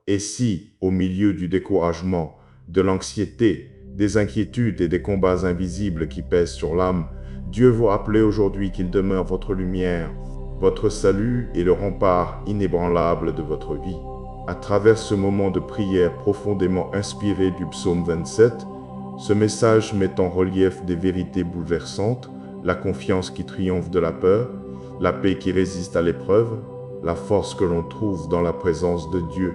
Et si, au milieu du découragement, de l'anxiété, des inquiétudes et des combats invisibles qui pèsent sur l'âme, Dieu vous rappelait aujourd'hui qu'il demeure votre lumière, votre salut et le rempart inébranlable de votre vie. À travers ce moment de prière profondément inspiré du psaume 27, ce message met en relief des vérités bouleversantes, la confiance qui triomphe de la peur, la paix qui résiste à l'épreuve, la force que l'on trouve dans la présence de Dieu,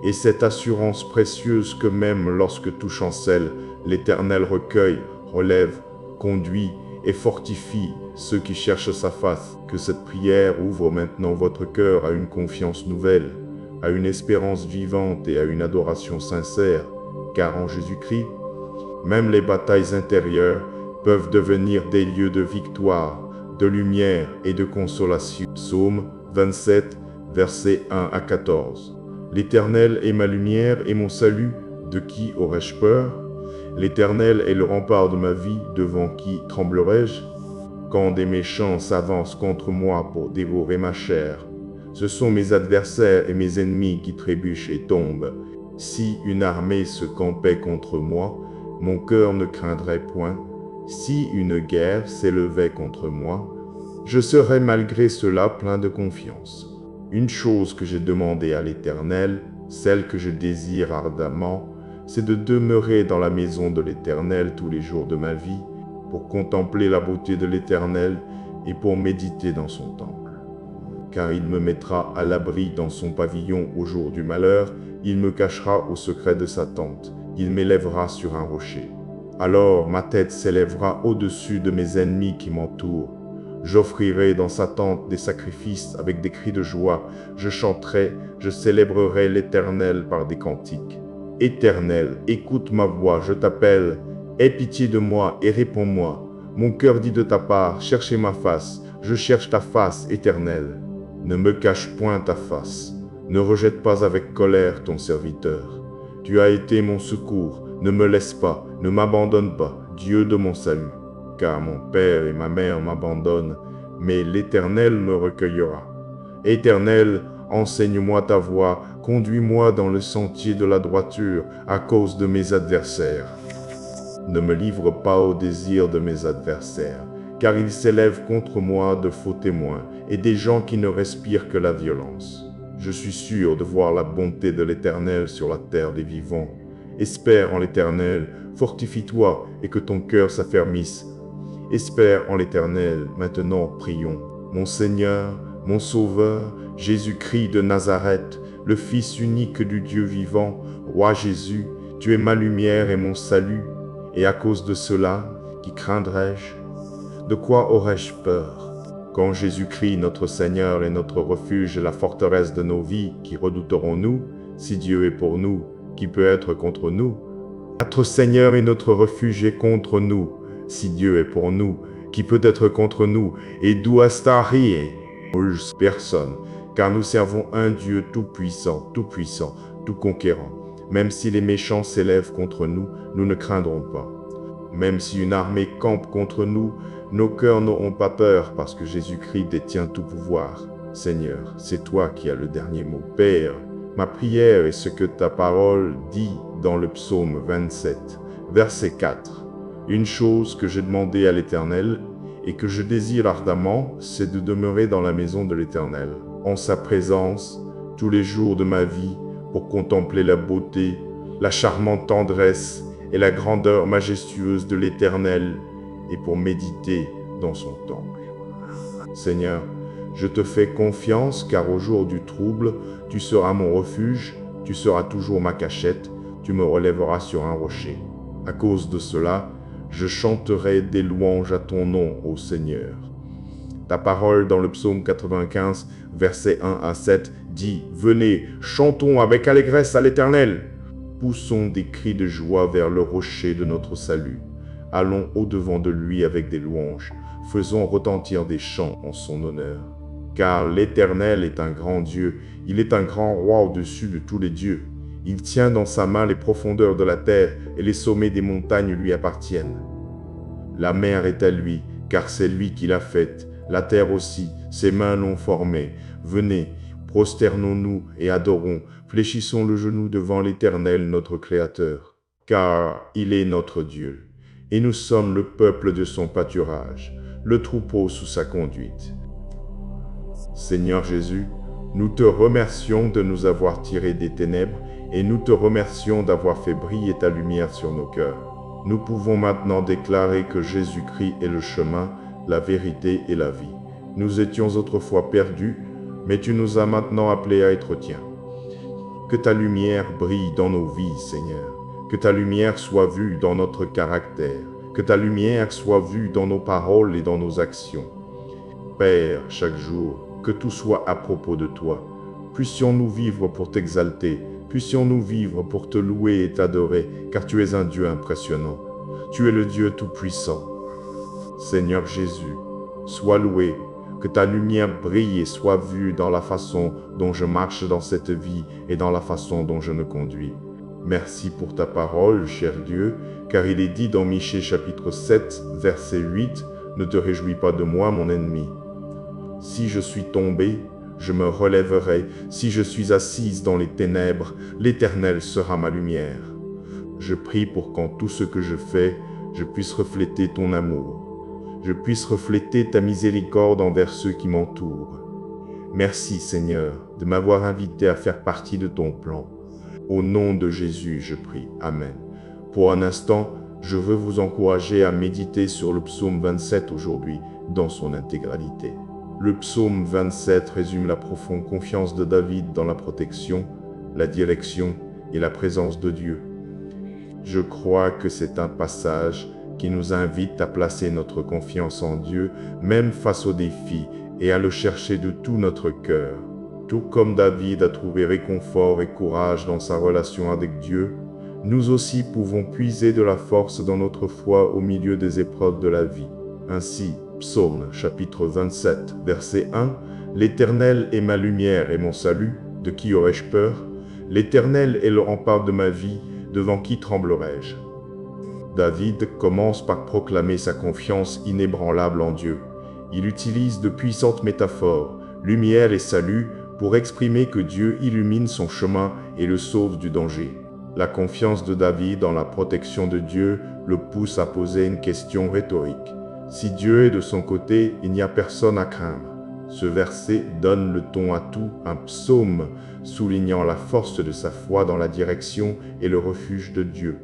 et cette assurance précieuse que même lorsque tout chancelle, l'Éternel recueille, relève, conduit et fortifie ceux qui cherchent sa face. Que cette prière ouvre maintenant votre cœur à une confiance nouvelle, à une espérance vivante et à une adoration sincère, car en Jésus-Christ, même les batailles intérieures peuvent devenir des lieux de victoire, de lumière et de consolation. Psaume 27, versets 1 à 14. L'Éternel est ma lumière et mon salut, de qui aurais-je peur? L'Éternel est le rempart de ma vie, devant qui tremblerai-je? Quand des méchants s'avancent contre moi pour dévorer ma chair, ce sont mes adversaires et mes ennemis qui trébuchent et tombent. Si une armée se campait contre moi, mon cœur ne craindrait point. Si une guerre s'élevait contre moi, je serais malgré cela plein de confiance. Une chose que j'ai demandée à l'Éternel, celle que je désire ardemment, c'est de demeurer dans la maison de l'Éternel tous les jours de ma vie, pour contempler la beauté de l'Éternel et pour méditer dans son temple. Car il me mettra à l'abri dans son pavillon au jour du malheur, il me cachera au secret de sa tente, il m'élèvera sur un rocher. Alors ma tête s'élèvera au-dessus de mes ennemis qui m'entourent. J'offrirai dans sa tente des sacrifices avec des cris de joie. Je chanterai, je célébrerai l'Éternel par des cantiques. Éternel, écoute ma voix, je t'appelle. Aie pitié de moi et réponds-moi. Mon cœur dit de ta part, cherchez ma face. Je cherche ta face, Éternel. Ne me cache point ta face. Ne rejette pas avec colère ton serviteur. Tu as été mon secours. Ne me laisse pas, ne m'abandonne pas, Dieu de mon salut. Car mon père et ma mère m'abandonnent, mais l'Éternel me recueillera. Éternel, enseigne-moi ta voie, conduis-moi dans le sentier de la droiture à cause de mes adversaires. Ne me livre pas au désir de mes adversaires, car ils s'élèvent contre moi de faux témoins et des gens qui ne respirent que la violence. Je suis sûr de voir la bonté de l'Éternel sur la terre des vivants. Espère en l'Éternel, fortifie-toi et que ton cœur s'affermisse. Espère en l'Éternel, maintenant prions. Mon Seigneur, mon Sauveur, Jésus-Christ de Nazareth, le Fils unique du Dieu vivant, Roi Jésus, tu es ma lumière et mon salut, et à cause de cela, qui craindrais-je? De quoi aurais-je peur? Quand Jésus-Christ, notre Seigneur, est notre refuge et la forteresse de nos vies, qui redouterons-nous? Si Dieu est pour nous, qui peut être contre nous? Notre Seigneur est notre refuge et contre nous. Si Dieu est pour nous, qui peut être contre nous? Et d'où astari personne, car nous servons un Dieu tout-puissant, tout conquérant. Même si les méchants s'élèvent contre nous, nous ne craindrons pas. Même si une armée campe contre nous, nos cœurs n'auront pas peur parce que Jésus-Christ détient tout pouvoir. Seigneur, c'est toi qui as le dernier mot. Père, ma prière est ce que ta parole dit dans le psaume 27, verset 4. Une chose que j'ai demandé à l'Éternel et que je désire ardemment, c'est de demeurer dans la maison de l'Éternel, en sa présence, tous les jours de ma vie, pour contempler la beauté, la charmante tendresse et la grandeur majestueuse de l'Éternel, et pour méditer dans son temple. Seigneur, je te fais confiance, car au jour du trouble, tu seras mon refuge, tu seras toujours ma cachette, tu me relèveras sur un rocher. À cause de cela, je chanterai des louanges à ton nom, ô Seigneur. Ta parole dans le psaume 95, versets 1 à 7, dit « Venez, chantons avec allégresse à l'Éternel. Poussons des cris de joie vers le rocher de notre salut. Allons au-devant de lui avec des louanges. Faisons retentir des chants en son honneur. Car l'Éternel est un grand Dieu. Il est un grand roi au-dessus de tous les dieux. Il tient dans sa main les profondeurs de la terre et les sommets des montagnes lui appartiennent. La mer est à lui, car c'est lui qui l'a faite. La terre aussi, ses mains l'ont formée. Venez, prosternons-nous et adorons, Fléchissons le genou devant l'Éternel, notre Créateur, car il est notre Dieu, et nous sommes le peuple de son pâturage, le troupeau sous sa conduite. Seigneur Jésus, nous te remercions de nous avoir tirés des ténèbres et nous te remercions d'avoir fait briller ta lumière sur nos cœurs. Nous pouvons maintenant déclarer que Jésus-Christ est le chemin, la vérité et la vie. Nous étions autrefois perdus, mais tu nous as maintenant appelés à être tiens. Que ta lumière brille dans nos vies, Seigneur. Que ta lumière soit vue dans notre caractère. Que ta lumière soit vue dans nos paroles et dans nos actions. Père, chaque jour, que tout soit à propos de toi. Puissions-nous vivre pour t'exalter, puissions-nous vivre pour te louer et t'adorer, car tu es un Dieu impressionnant. Tu es le Dieu tout-puissant. Seigneur Jésus, sois loué, que ta lumière brille et soit vue dans la façon dont je marche dans cette vie et dans la façon dont je me conduis. Merci pour ta parole, cher Dieu, car il est dit dans Michée chapitre 7, verset 8, « Ne te réjouis pas de moi, mon ennemi. Si je suis tombé, je me relèverai. Si je suis assise dans les ténèbres, l'Éternel sera ma lumière. » Je prie pour qu'en tout ce que je fais, je puisse refléter ton amour. Je puisse refléter ta miséricorde envers ceux qui m'entourent. Merci, Seigneur, de m'avoir invité à faire partie de ton plan. Au nom de Jésus, je prie. Amen. Pour un instant, je veux vous encourager à méditer sur le psaume 27 aujourd'hui, dans son intégralité. Le psaume 27 résume la profonde confiance de David dans la protection, la direction et la présence de Dieu. Je crois que c'est un passage qui nous invite à placer notre confiance en Dieu, même face aux défis, et à le chercher de tout notre cœur. Tout comme David a trouvé réconfort et courage dans sa relation avec Dieu, nous aussi pouvons puiser de la force dans notre foi au milieu des épreuves de la vie. Ainsi, Psaume chapitre 27, verset 1, « L'Éternel est ma lumière et mon salut, de qui aurais-je peur? L'Éternel est le rempart de ma vie, devant qui tremblerai-je » David commence par proclamer sa confiance inébranlable en Dieu. Il utilise de puissantes métaphores, lumière et salut, pour exprimer que Dieu illumine son chemin et le sauve du danger. La confiance de David dans la protection de Dieu le pousse à poser une question rhétorique. Si Dieu est de son côté, il n'y a personne à craindre. Ce verset donne le ton à tout un psaume, soulignant la force de sa foi dans la direction et le refuge de Dieu.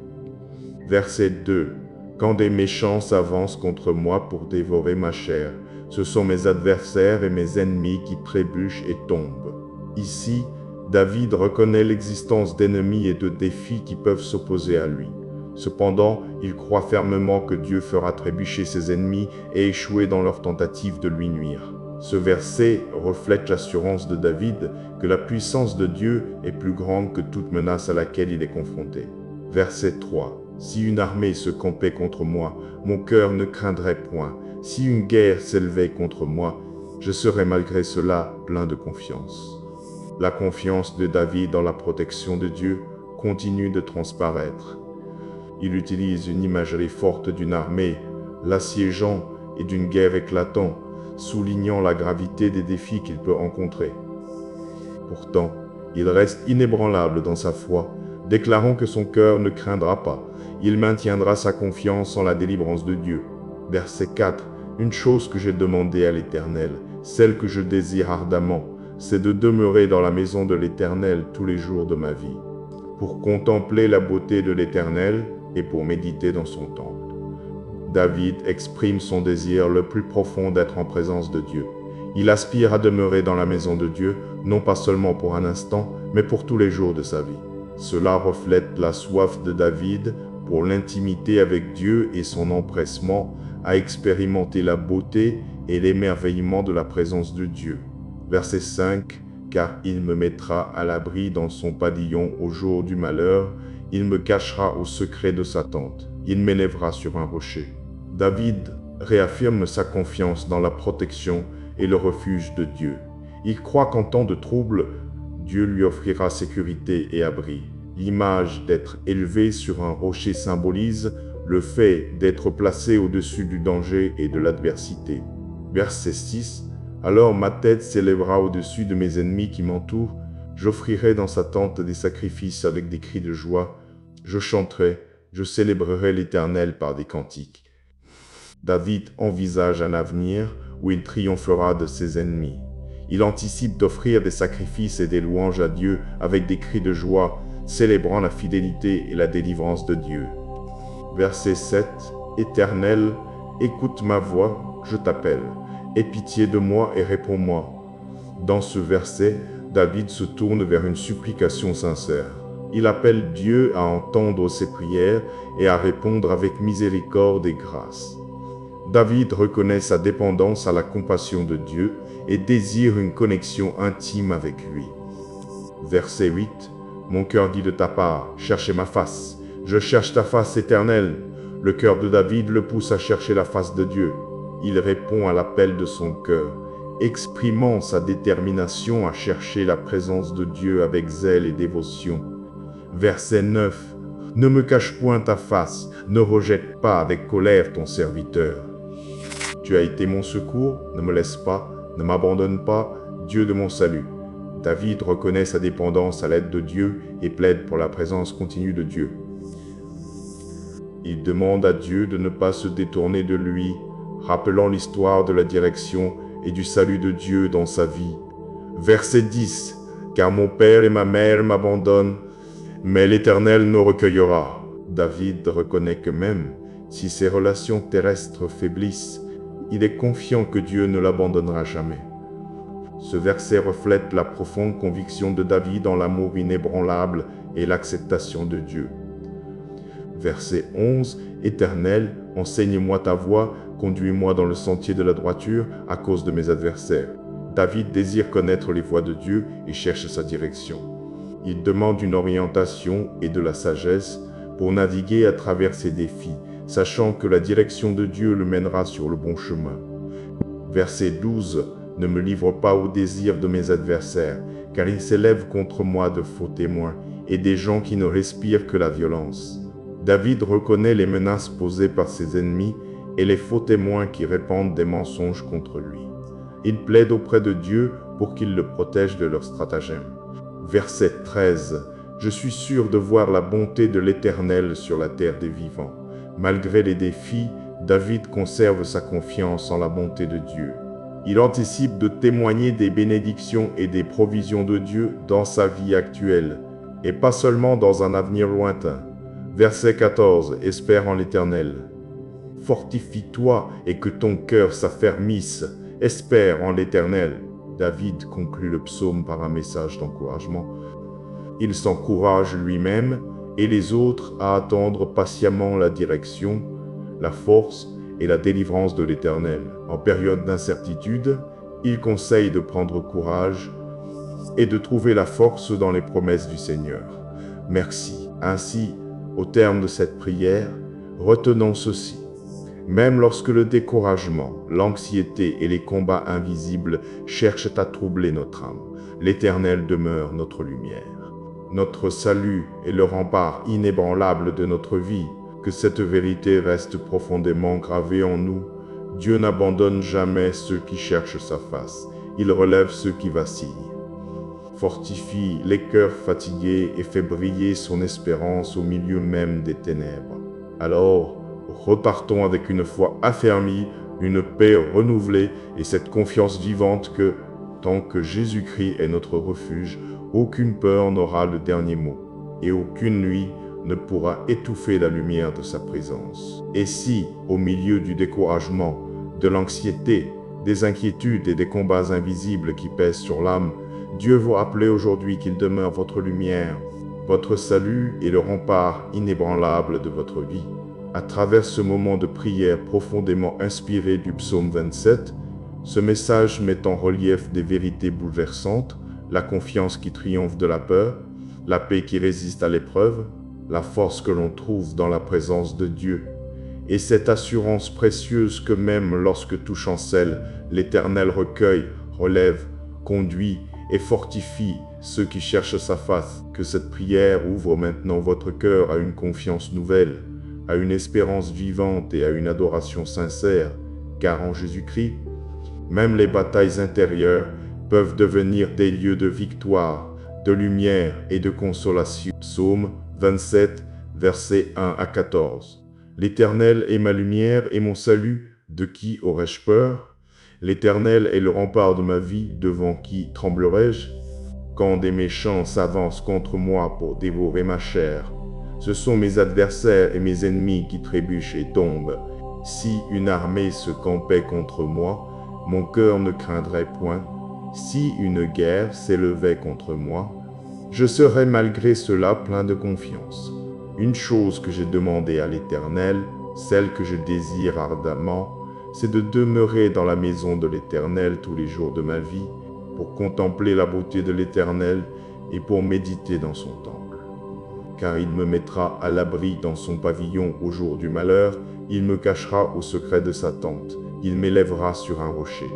Verset 2. Quand des méchants s'avancent contre moi pour dévorer ma chair, ce sont mes adversaires et mes ennemis qui trébuchent et tombent. Ici, David reconnaît l'existence d'ennemis et de défis qui peuvent s'opposer à lui. Cependant, il croit fermement que Dieu fera trébucher ses ennemis et échouer dans leur tentative de lui nuire. Ce verset reflète l'assurance de David que la puissance de Dieu est plus grande que toute menace à laquelle il est confronté. Verset 3. Si une armée se campait contre moi, mon cœur ne craindrait point. Si une guerre s'élevait contre moi, je serais malgré cela plein de confiance. La confiance de David dans la protection de Dieu continue de transparaître. Il utilise une imagerie forte d'une armée, l'assiégeant et d'une guerre éclatant, soulignant la gravité des défis qu'il peut rencontrer. Pourtant, il reste inébranlable dans sa foi, déclarant que son cœur ne craindra pas. Il maintiendra sa confiance en la délivrance de Dieu. Verset 4. Une chose que j'ai demandée à l'Éternel, celle que je désire ardemment, c'est de demeurer dans la maison de l'Éternel tous les jours de ma vie, pour contempler la beauté de l'Éternel et pour méditer dans son temple. David exprime son désir le plus profond d'être en présence de Dieu. Il aspire à demeurer dans la maison de Dieu, non pas seulement pour un instant, mais pour tous les jours de sa vie. Cela reflète la soif de David pour l'intimité avec Dieu et son empressement à expérimenter la beauté et l'émerveillement de la présence de Dieu. Verset 5, « Car il me mettra à l'abri dans son pavillon au jour du malheur, il me cachera au secret de sa tente, il m'élèvera sur un rocher. » David réaffirme sa confiance dans la protection et le refuge de Dieu. Il croit qu'en temps de trouble, Dieu lui offrira sécurité et abri. L'image d'être élevé sur un rocher symbolise le fait d'être placé au-dessus du danger et de l'adversité. Verset 6. « Alors ma tête s'élèvera au-dessus de mes ennemis qui m'entourent, J'offrirai dans sa tente des sacrifices avec des cris de joie. Je chanterai, je célébrerai l'Éternel par des cantiques. David envisage un avenir où il triomphera de ses ennemis. Il anticipe d'offrir des sacrifices et des louanges à Dieu avec des cris de joie, célébrant la fidélité et la délivrance de Dieu. Verset 7. Éternel, écoute ma voix, je t'appelle. Aie pitié de moi et réponds-moi. Dans ce verset, David se tourne vers une supplication sincère. Il appelle Dieu à entendre ses prières et à répondre avec miséricorde et grâce. David reconnaît sa dépendance à la compassion de Dieu et désire une connexion intime avec lui. Verset 8. Mon cœur dit de ta part, cherchez ma face. Je cherche ta face éternelle. Le cœur de David le pousse à chercher la face de Dieu. Il répond à l'appel de son cœur, exprimant sa détermination à chercher la présence de Dieu avec zèle et dévotion. Verset 9. Ne me cache point ta face, ne rejette pas avec colère ton serviteur. Tu as été mon secours, ne me laisse pas, ne m'abandonne pas, Dieu de mon salut. David reconnaît sa dépendance à l'aide de Dieu et plaide pour la présence continue de Dieu. Il demande à Dieu de ne pas se détourner de lui, rappelant l'histoire de la direction et du salut de Dieu dans sa vie. Verset 10. Car mon père et ma mère m'abandonnent, mais l'Éternel nous recueillera. David reconnaît que même si ses relations terrestres faiblissent, il est confiant que Dieu ne l'abandonnera jamais. Ce verset reflète la profonde conviction de David en l'amour inébranlable et l'acceptation de Dieu. Verset 11. Éternel, enseigne-moi ta voie, conduis-moi dans le sentier de la droiture à cause de mes adversaires. David désire connaître les voies de Dieu et cherche sa direction. Il demande une orientation et de la sagesse pour naviguer à travers ses défis, sachant que la direction de Dieu le mènera sur le bon chemin. Verset 12. Ne me livre pas au désir de mes adversaires, car ils s'élèvent contre moi de faux témoins et des gens qui ne respirent que la violence. David reconnaît les menaces posées par ses ennemis et les faux témoins qui répandent des mensonges contre lui. Il plaide auprès de Dieu pour qu'il le protège de leurs stratagèmes. Verset 13. Je suis sûr de voir la bonté de l'Éternel sur la terre des vivants. Malgré les défis, David conserve sa confiance en la bonté de Dieu. Il anticipe de témoigner des bénédictions et des provisions de Dieu dans sa vie actuelle, et pas seulement dans un avenir lointain. Verset 14. Espère en l'Éternel. Fortifie-toi et que ton cœur s'affermisse. Espère en l'Éternel. David conclut le psaume par un message d'encouragement. Il s'encourage lui-même et les autres à attendre patiemment la direction, la force et la délivrance de l'Éternel. En période d'incertitude, il conseille de prendre courage et de trouver la force dans les promesses du Seigneur. Merci. Ainsi, au terme de cette prière, retenons ceci. Même lorsque le découragement, l'anxiété et les combats invisibles cherchent à troubler notre âme, l'Éternel demeure notre lumière. Notre salut est le rempart inébranlable de notre vie. Que cette vérité reste profondément gravée en nous. Dieu n'abandonne jamais ceux qui cherchent sa face. Il relève ceux qui vacillent. Fortifie les cœurs fatigués et fait briller son espérance au milieu même des ténèbres. Alors, repartons avec une foi affermie, une paix renouvelée et cette confiance vivante que, tant que Jésus-Christ est notre refuge, aucune peur n'aura le dernier mot, et aucune nuit ne pourra étouffer la lumière de sa présence. Et si, au milieu du découragement, de l'anxiété, des inquiétudes et des combats invisibles qui pèsent sur l'âme, Dieu vous rappelle aujourd'hui qu'il demeure votre lumière, votre salut et le rempart inébranlable de votre vie. À travers ce moment de prière profondément inspiré du psaume 27, ce message met en relief des vérités bouleversantes, la confiance qui triomphe de la peur, la paix qui résiste à l'épreuve, la force que l'on trouve dans la présence de Dieu, et cette assurance précieuse que même lorsque tout chancelle, l'Éternel recueille, relève, conduit et fortifie ceux qui cherchent sa face. Que cette prière ouvre maintenant votre cœur à une confiance nouvelle, à une espérance vivante et à une adoration sincère, car en Jésus-Christ, même les batailles intérieures peuvent devenir des lieux de victoire, de lumière et de consolation. Psaume 27, versets 1 à 14. L'Éternel est ma lumière et mon salut, de qui aurais-je peur? L'Éternel est le rempart de ma vie, devant qui tremblerai-je? Quand des méchants s'avancent contre moi pour dévorer ma chair, ce sont mes adversaires et mes ennemis qui trébuchent et tombent. Si une armée se campait contre moi, mon cœur ne craindrait point. Si une guerre s'élevait contre moi, je serais malgré cela plein de confiance. Une chose que j'ai demandée à l'Éternel, celle que je désire ardemment, c'est de demeurer dans la maison de l'Éternel tous les jours de ma vie, pour contempler la beauté de l'Éternel et pour méditer dans son temple. Car il me mettra à l'abri dans son pavillon au jour du malheur, il me cachera au secret de sa tente, il m'élèvera sur un rocher.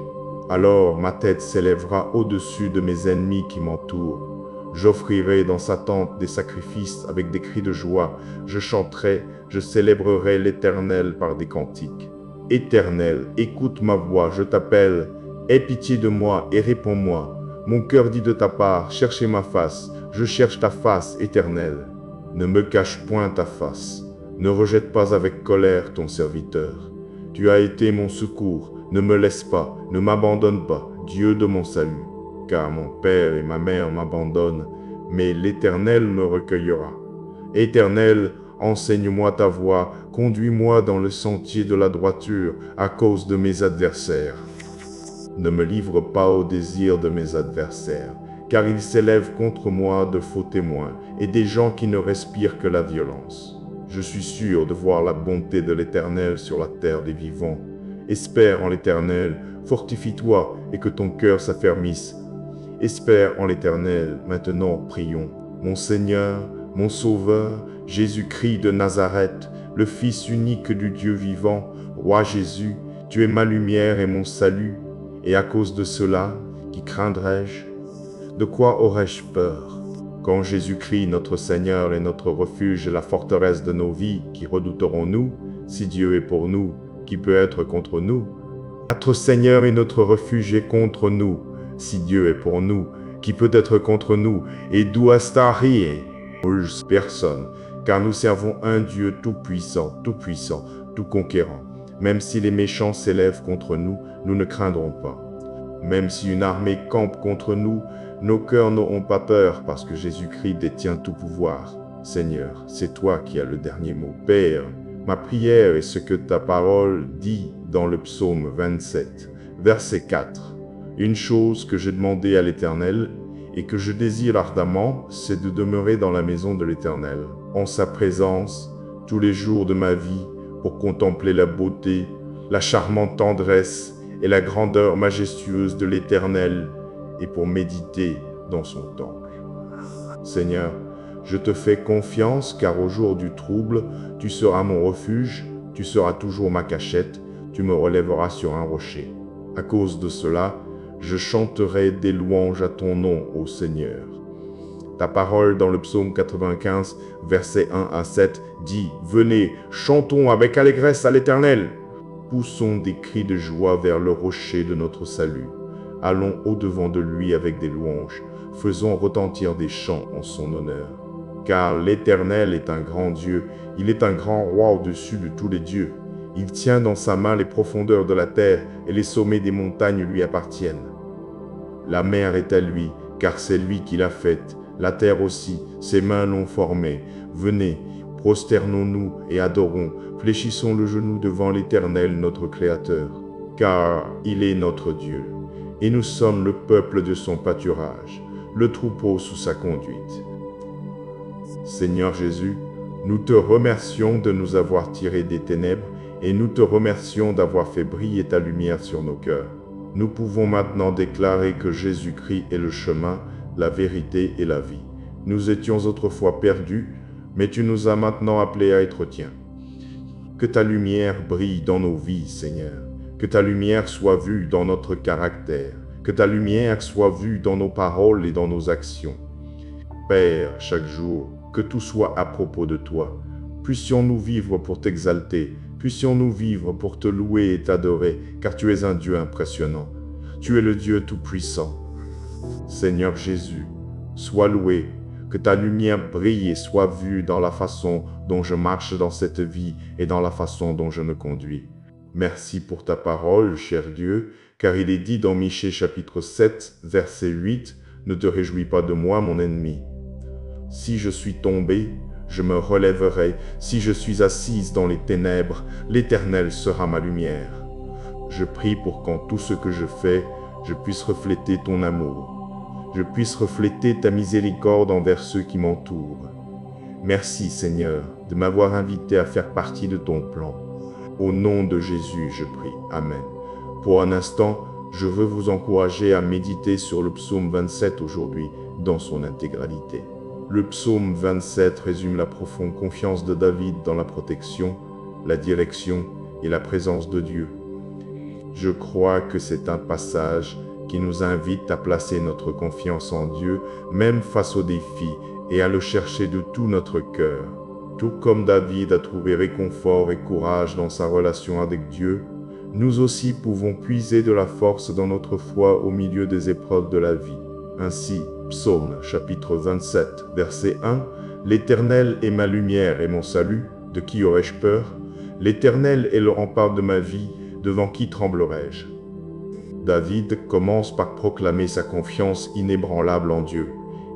Alors ma tête s'élèvera au-dessus de mes ennemis qui m'entourent. J'offrirai dans sa tente des sacrifices avec des cris de joie, je chanterai, je célébrerai l'Éternel par des cantiques. Éternel, écoute ma voix, je t'appelle, aie pitié de moi et réponds-moi. Mon cœur dit de ta part, cherchez ma face, je cherche ta face, Éternel. Ne me cache point ta face, ne rejette pas avec colère ton serviteur. Tu as été mon secours, ne me laisse pas, ne m'abandonne pas, Dieu de mon salut. Car mon père et ma mère m'abandonnent, mais l'Éternel me recueillera. Éternel, enseigne-moi ta voie, conduis-moi dans le sentier de la droiture à cause de mes adversaires. Ne me livre pas au désir de mes adversaires, car ils s'élèvent contre moi de faux témoins et des gens qui ne respirent que la violence. Je suis sûr de voir la bonté de l'Éternel sur la terre des vivants. Espère en l'Éternel, fortifie-toi et que ton cœur s'affermisse. Espère en l'Éternel, maintenant prions. Mon Seigneur, mon Sauveur, Jésus-Christ de Nazareth, le Fils unique du Dieu vivant, Roi Jésus, tu es ma lumière et mon salut, et à cause de cela, qui craindrais-je? De quoi aurais-je peur? Quand Jésus-Christ, notre Seigneur, est notre refuge et la forteresse de nos vies, qui redouterons-nous? Si Dieu est pour nous, qui peut être contre nous? Notre Seigneur est notre refuge et contre nous. Si Dieu est pour nous, qui peut être contre nous? Et d'où est-ce personne, car nous servons un Dieu tout-puissant, tout conquérant. Même si les méchants s'élèvent contre nous, nous ne craindrons pas. Même si une armée campe contre nous, nos cœurs n'auront pas peur parce que Jésus-Christ détient tout pouvoir. Seigneur, c'est toi qui as le dernier mot. Père, ma prière est ce que ta parole dit dans le psaume 27, verset 4. Une chose que j'ai demandé à l'Éternel et que je désire ardemment, c'est de demeurer dans la maison de l'Éternel, en sa présence, tous les jours de ma vie, pour contempler la beauté, la charmante tendresse et la grandeur majestueuse de l'Éternel, et pour méditer dans son temple. Seigneur, je te fais confiance, car au jour du trouble, tu seras mon refuge, tu seras toujours ma cachette, tu me relèveras sur un rocher. À cause de cela, je chanterai des louanges à ton nom, ô Seigneur. Ta parole dans le psaume 95, versets 1 à 7, dit « Venez, chantons avec allégresse à l'Éternel. Poussons des cris de joie vers le rocher de notre salut. Allons au-devant de lui avec des louanges. Faisons retentir des chants en son honneur. Car l'Éternel est un grand Dieu. Il est un grand roi au-dessus de tous les dieux. Il tient dans sa main les profondeurs de la terre et les sommets des montagnes lui appartiennent. La mer est à lui, car c'est lui qui l'a faite. La terre aussi, ses mains l'ont formée. Venez, prosternons-nous et adorons. Fléchissons le genou devant l'Éternel, notre Créateur. Car il est notre Dieu, et nous sommes le peuple de son pâturage, le troupeau sous sa conduite. Seigneur Jésus, nous te remercions de nous avoir tirés des ténèbres et nous te remercions d'avoir fait briller ta lumière sur nos cœurs. Nous pouvons maintenant déclarer que Jésus-Christ est le chemin, la vérité et la vie. Nous étions autrefois perdus, mais tu nous as maintenant appelés à être tiens. Que ta lumière brille dans nos vies, Seigneur. Que ta lumière soit vue dans notre caractère. Que ta lumière soit vue dans nos paroles et dans nos actions. Père, chaque jour, que tout soit à propos de toi. Puissions-nous vivre pour t'exalter. Puissions-nous vivre pour te louer et t'adorer, car tu es un Dieu impressionnant. Tu es le Dieu tout-puissant. Seigneur Jésus, Sois loué, que ta lumière brille et soit vue dans la façon dont je marche dans cette vie et dans la façon dont je me conduis. Merci pour ta parole, cher Dieu, car il est dit dans Michée chapitre 7, verset 8, « Ne te réjouis pas de moi, mon ennemi. Si je suis tombé, je me relèverai. Si je suis assise dans les ténèbres, l'Éternel sera ma lumière. » Je prie pour qu'en tout ce que je fais, je puisse refléter ton amour. Je puisse refléter ta miséricorde envers ceux qui m'entourent. Merci, Seigneur, de m'avoir invité à faire partie de ton plan. Au nom de Jésus, je prie. Amen. Pour un instant, je veux vous encourager à méditer sur le psaume 27 aujourd'hui dans son intégralité. Le psaume 27 résume la profonde confiance de David dans la protection, la direction et la présence de Dieu. Je crois que c'est un passage qui nous invite à placer notre confiance en Dieu, même face aux défis, et à le chercher de tout notre cœur. Tout comme David a trouvé réconfort et courage dans sa relation avec Dieu, nous aussi pouvons puiser de la force dans notre foi au milieu des épreuves de la vie. Ainsi, Psaume chapitre 27, verset 1, « L'Éternel est ma lumière et mon salut, de qui aurais-je peur? L'Éternel est le rempart de ma vie, devant qui tremblerai-je » David commence par proclamer sa confiance inébranlable en Dieu.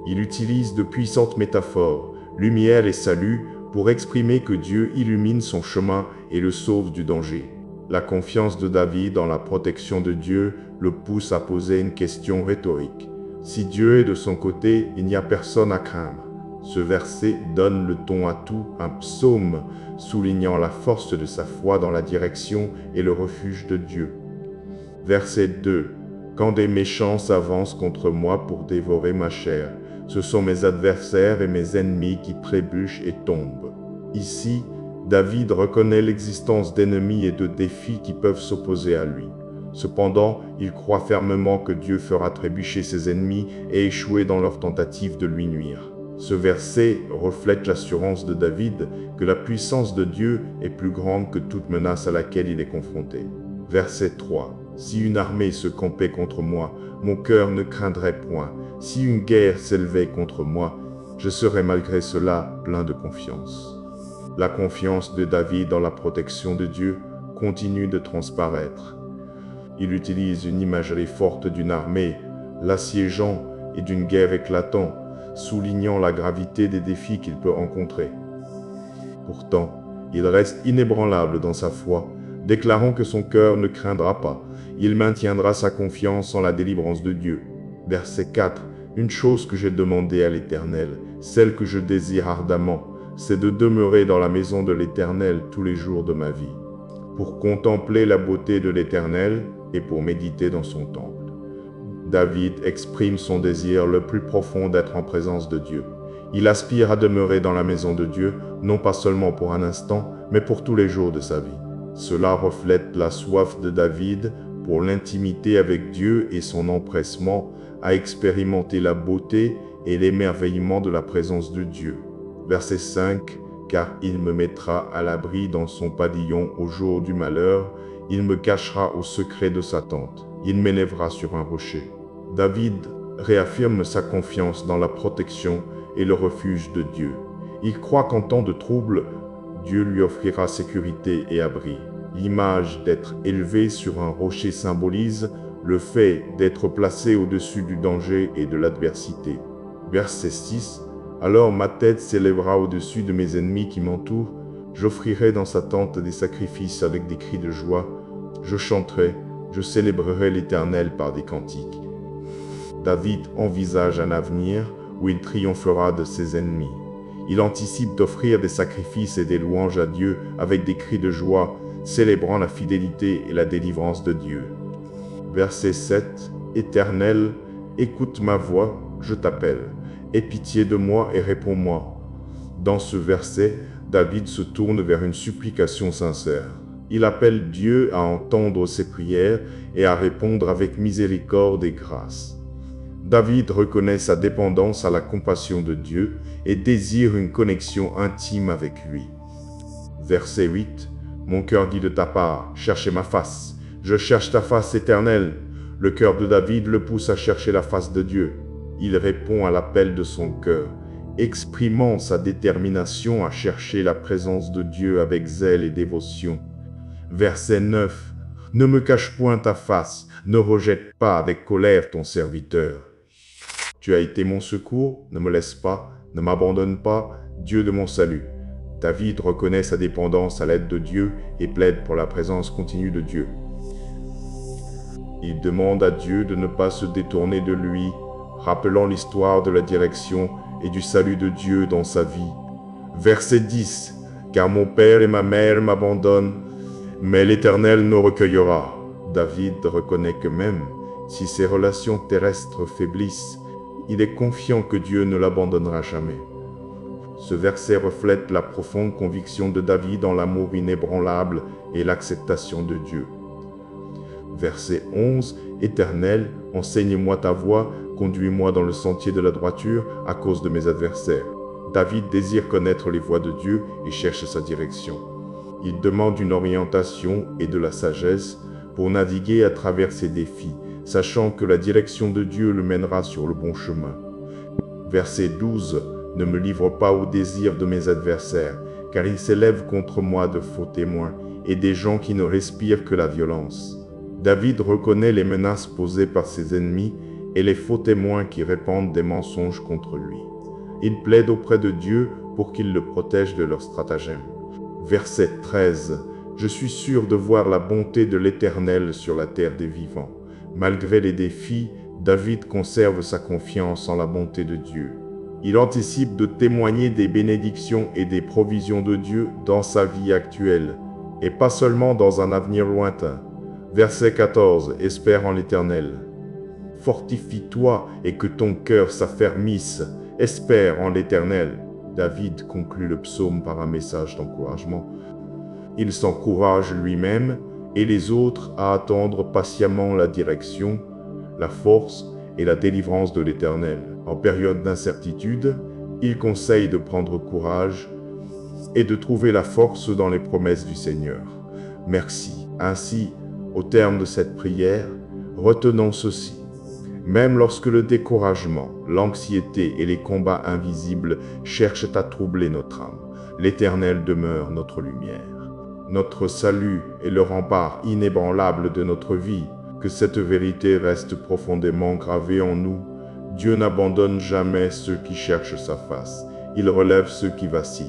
Il utilise de puissantes métaphores, lumière et salut, pour exprimer que Dieu illumine son chemin et le sauve du danger. La confiance de David dans la protection de Dieu le pousse à poser une question rhétorique. Si Dieu est de son côté, il n'y a personne à craindre. Ce verset donne le ton à tout un psaume, soulignant la force de sa foi dans la direction et le refuge de Dieu. Verset 2. Quand des méchants s'avancent contre moi pour dévorer ma chair, ce sont mes adversaires et mes ennemis qui trébuchent et tombent. Ici, David reconnaît l'existence d'ennemis et de défis qui peuvent s'opposer à lui. Cependant, il croit fermement que Dieu fera trébucher ses ennemis et échouer dans leur tentative de lui nuire. Ce verset reflète l'assurance de David que la puissance de Dieu est plus grande que toute menace à laquelle il est confronté. Verset 3. Si une armée se campait contre moi, mon cœur ne craindrait point. Si une guerre s'élevait contre moi, je serais malgré cela plein de confiance. La confiance de David dans la protection de Dieu continue de transparaître. Il utilise une imagerie forte d'une armée, l'assiégeant et d'une guerre éclatant, soulignant la gravité des défis qu'il peut rencontrer. Pourtant, il reste inébranlable dans sa foi, déclarant que son cœur ne craindra pas. Il maintiendra sa confiance en la délivrance de Dieu. Verset 4. Une chose que j'ai demandée à l'Éternel, celle que je désire ardemment, c'est de demeurer dans la maison de l'Éternel tous les jours de ma vie, pour contempler la beauté de l'Éternel et pour méditer dans son temple. David exprime son désir le plus profond d'être en présence de Dieu. Il aspire à demeurer dans la maison de Dieu, non pas seulement pour un instant, mais pour tous les jours de sa vie. Cela reflète la soif de David pour l'intimité avec Dieu et son empressement à expérimenter la beauté et l'émerveillement de la présence de Dieu. Verset 5, « Car il me mettra à l'abri dans son pavillon au jour du malheur, il me cachera au secret de sa tente, il m'élèvera sur un rocher. » David réaffirme sa confiance dans la protection et le refuge de Dieu. Il croit qu'en temps de trouble, Dieu lui offrira sécurité et abri. L'image d'être élevé sur un rocher symbolise le fait d'être placé au-dessus du danger et de l'adversité. Verset 6. « Alors ma tête s'élèvera au-dessus de mes ennemis qui m'entourent. J'offrirai dans sa tente des sacrifices avec des cris de joie. Je chanterai, je célébrerai l'Éternel par des cantiques. » David envisage un avenir où il triomphera de ses ennemis. Il anticipe d'offrir des sacrifices et des louanges à Dieu avec des cris de joie, célébrant la fidélité et la délivrance de Dieu. Verset 7. « Éternel, écoute ma voix, je t'appelle. Aie pitié de moi et réponds-moi. » Dans ce verset, David se tourne vers une supplication sincère. Il appelle Dieu à entendre ses prières et à répondre avec miséricorde et grâce. David reconnaît sa dépendance à la compassion de Dieu et désire une connexion intime avec lui. Verset 8. « Mon cœur dit de ta part, cherchez ma face. Je cherche ta face éternelle. » Le cœur de David le pousse à chercher la face de Dieu. il répond à l'appel de son cœur, exprimant sa détermination à chercher la présence de Dieu avec zèle et dévotion. Verset 9. Ne me cache point ta face, ne rejette pas avec colère ton serviteur. Tu as été mon secours, ne me laisse pas, ne m'abandonne pas, Dieu de mon salut. David reconnaît sa dépendance à l'aide de Dieu et plaide pour la présence continue de Dieu. Il demande à Dieu de ne pas se détourner de lui, rappelant l'histoire de la direction et du salut de Dieu dans sa vie. Verset 10. Car mon père et ma mère m'abandonnent, mais l'Éternel nous recueillera. David reconnaît que même si ses relations terrestres faiblissent, il est confiant que Dieu ne l'abandonnera jamais. Ce verset reflète la profonde conviction de David en l'amour inébranlable et l'acceptation de Dieu. Verset 11. Éternel, enseigne-moi ta voie, conduis-moi dans le sentier de la droiture à cause de mes adversaires. David désire connaître les voies de Dieu et cherche sa direction. Il demande une orientation et de la sagesse pour naviguer à travers ses défis, sachant que la direction de Dieu le mènera sur le bon chemin. Verset 12. Ne me livre pas au désir de mes adversaires, car ils s'élèvent contre moi de faux témoins et des gens qui ne respirent que la violence. David reconnaît les menaces posées par ses ennemis et les faux témoins qui répandent des mensonges contre lui. Il plaide auprès de Dieu pour qu'il le protège de leurs stratagèmes. Verset 13. Je suis sûr de voir la bonté de l'Éternel sur la terre des vivants. Malgré les défis, David conserve sa confiance en la bonté de Dieu. Il anticipe de témoigner des bénédictions et des provisions de Dieu dans sa vie actuelle, et pas seulement dans un avenir lointain. Verset 14. Espère en l'Éternel. Fortifie-toi et que ton cœur s'affermisse. Espère en l'Éternel. David conclut le psaume par un message d'encouragement. Il s'encourage lui-même et les autres à attendre patiemment la direction, la force et la délivrance de l'Éternel. En période d'incertitude, il conseille de prendre courage et de trouver la force dans les promesses du Seigneur. Merci. Ainsi, au terme de cette prière, retenons ceci. Même lorsque le découragement, l'anxiété et les combats invisibles cherchent à troubler notre âme, l'Éternel demeure notre lumière. Notre salut est le rempart inébranlable de notre vie. Que cette vérité reste profondément gravée en nous. Dieu n'abandonne jamais ceux qui cherchent sa face. Il relève ceux qui vacillent.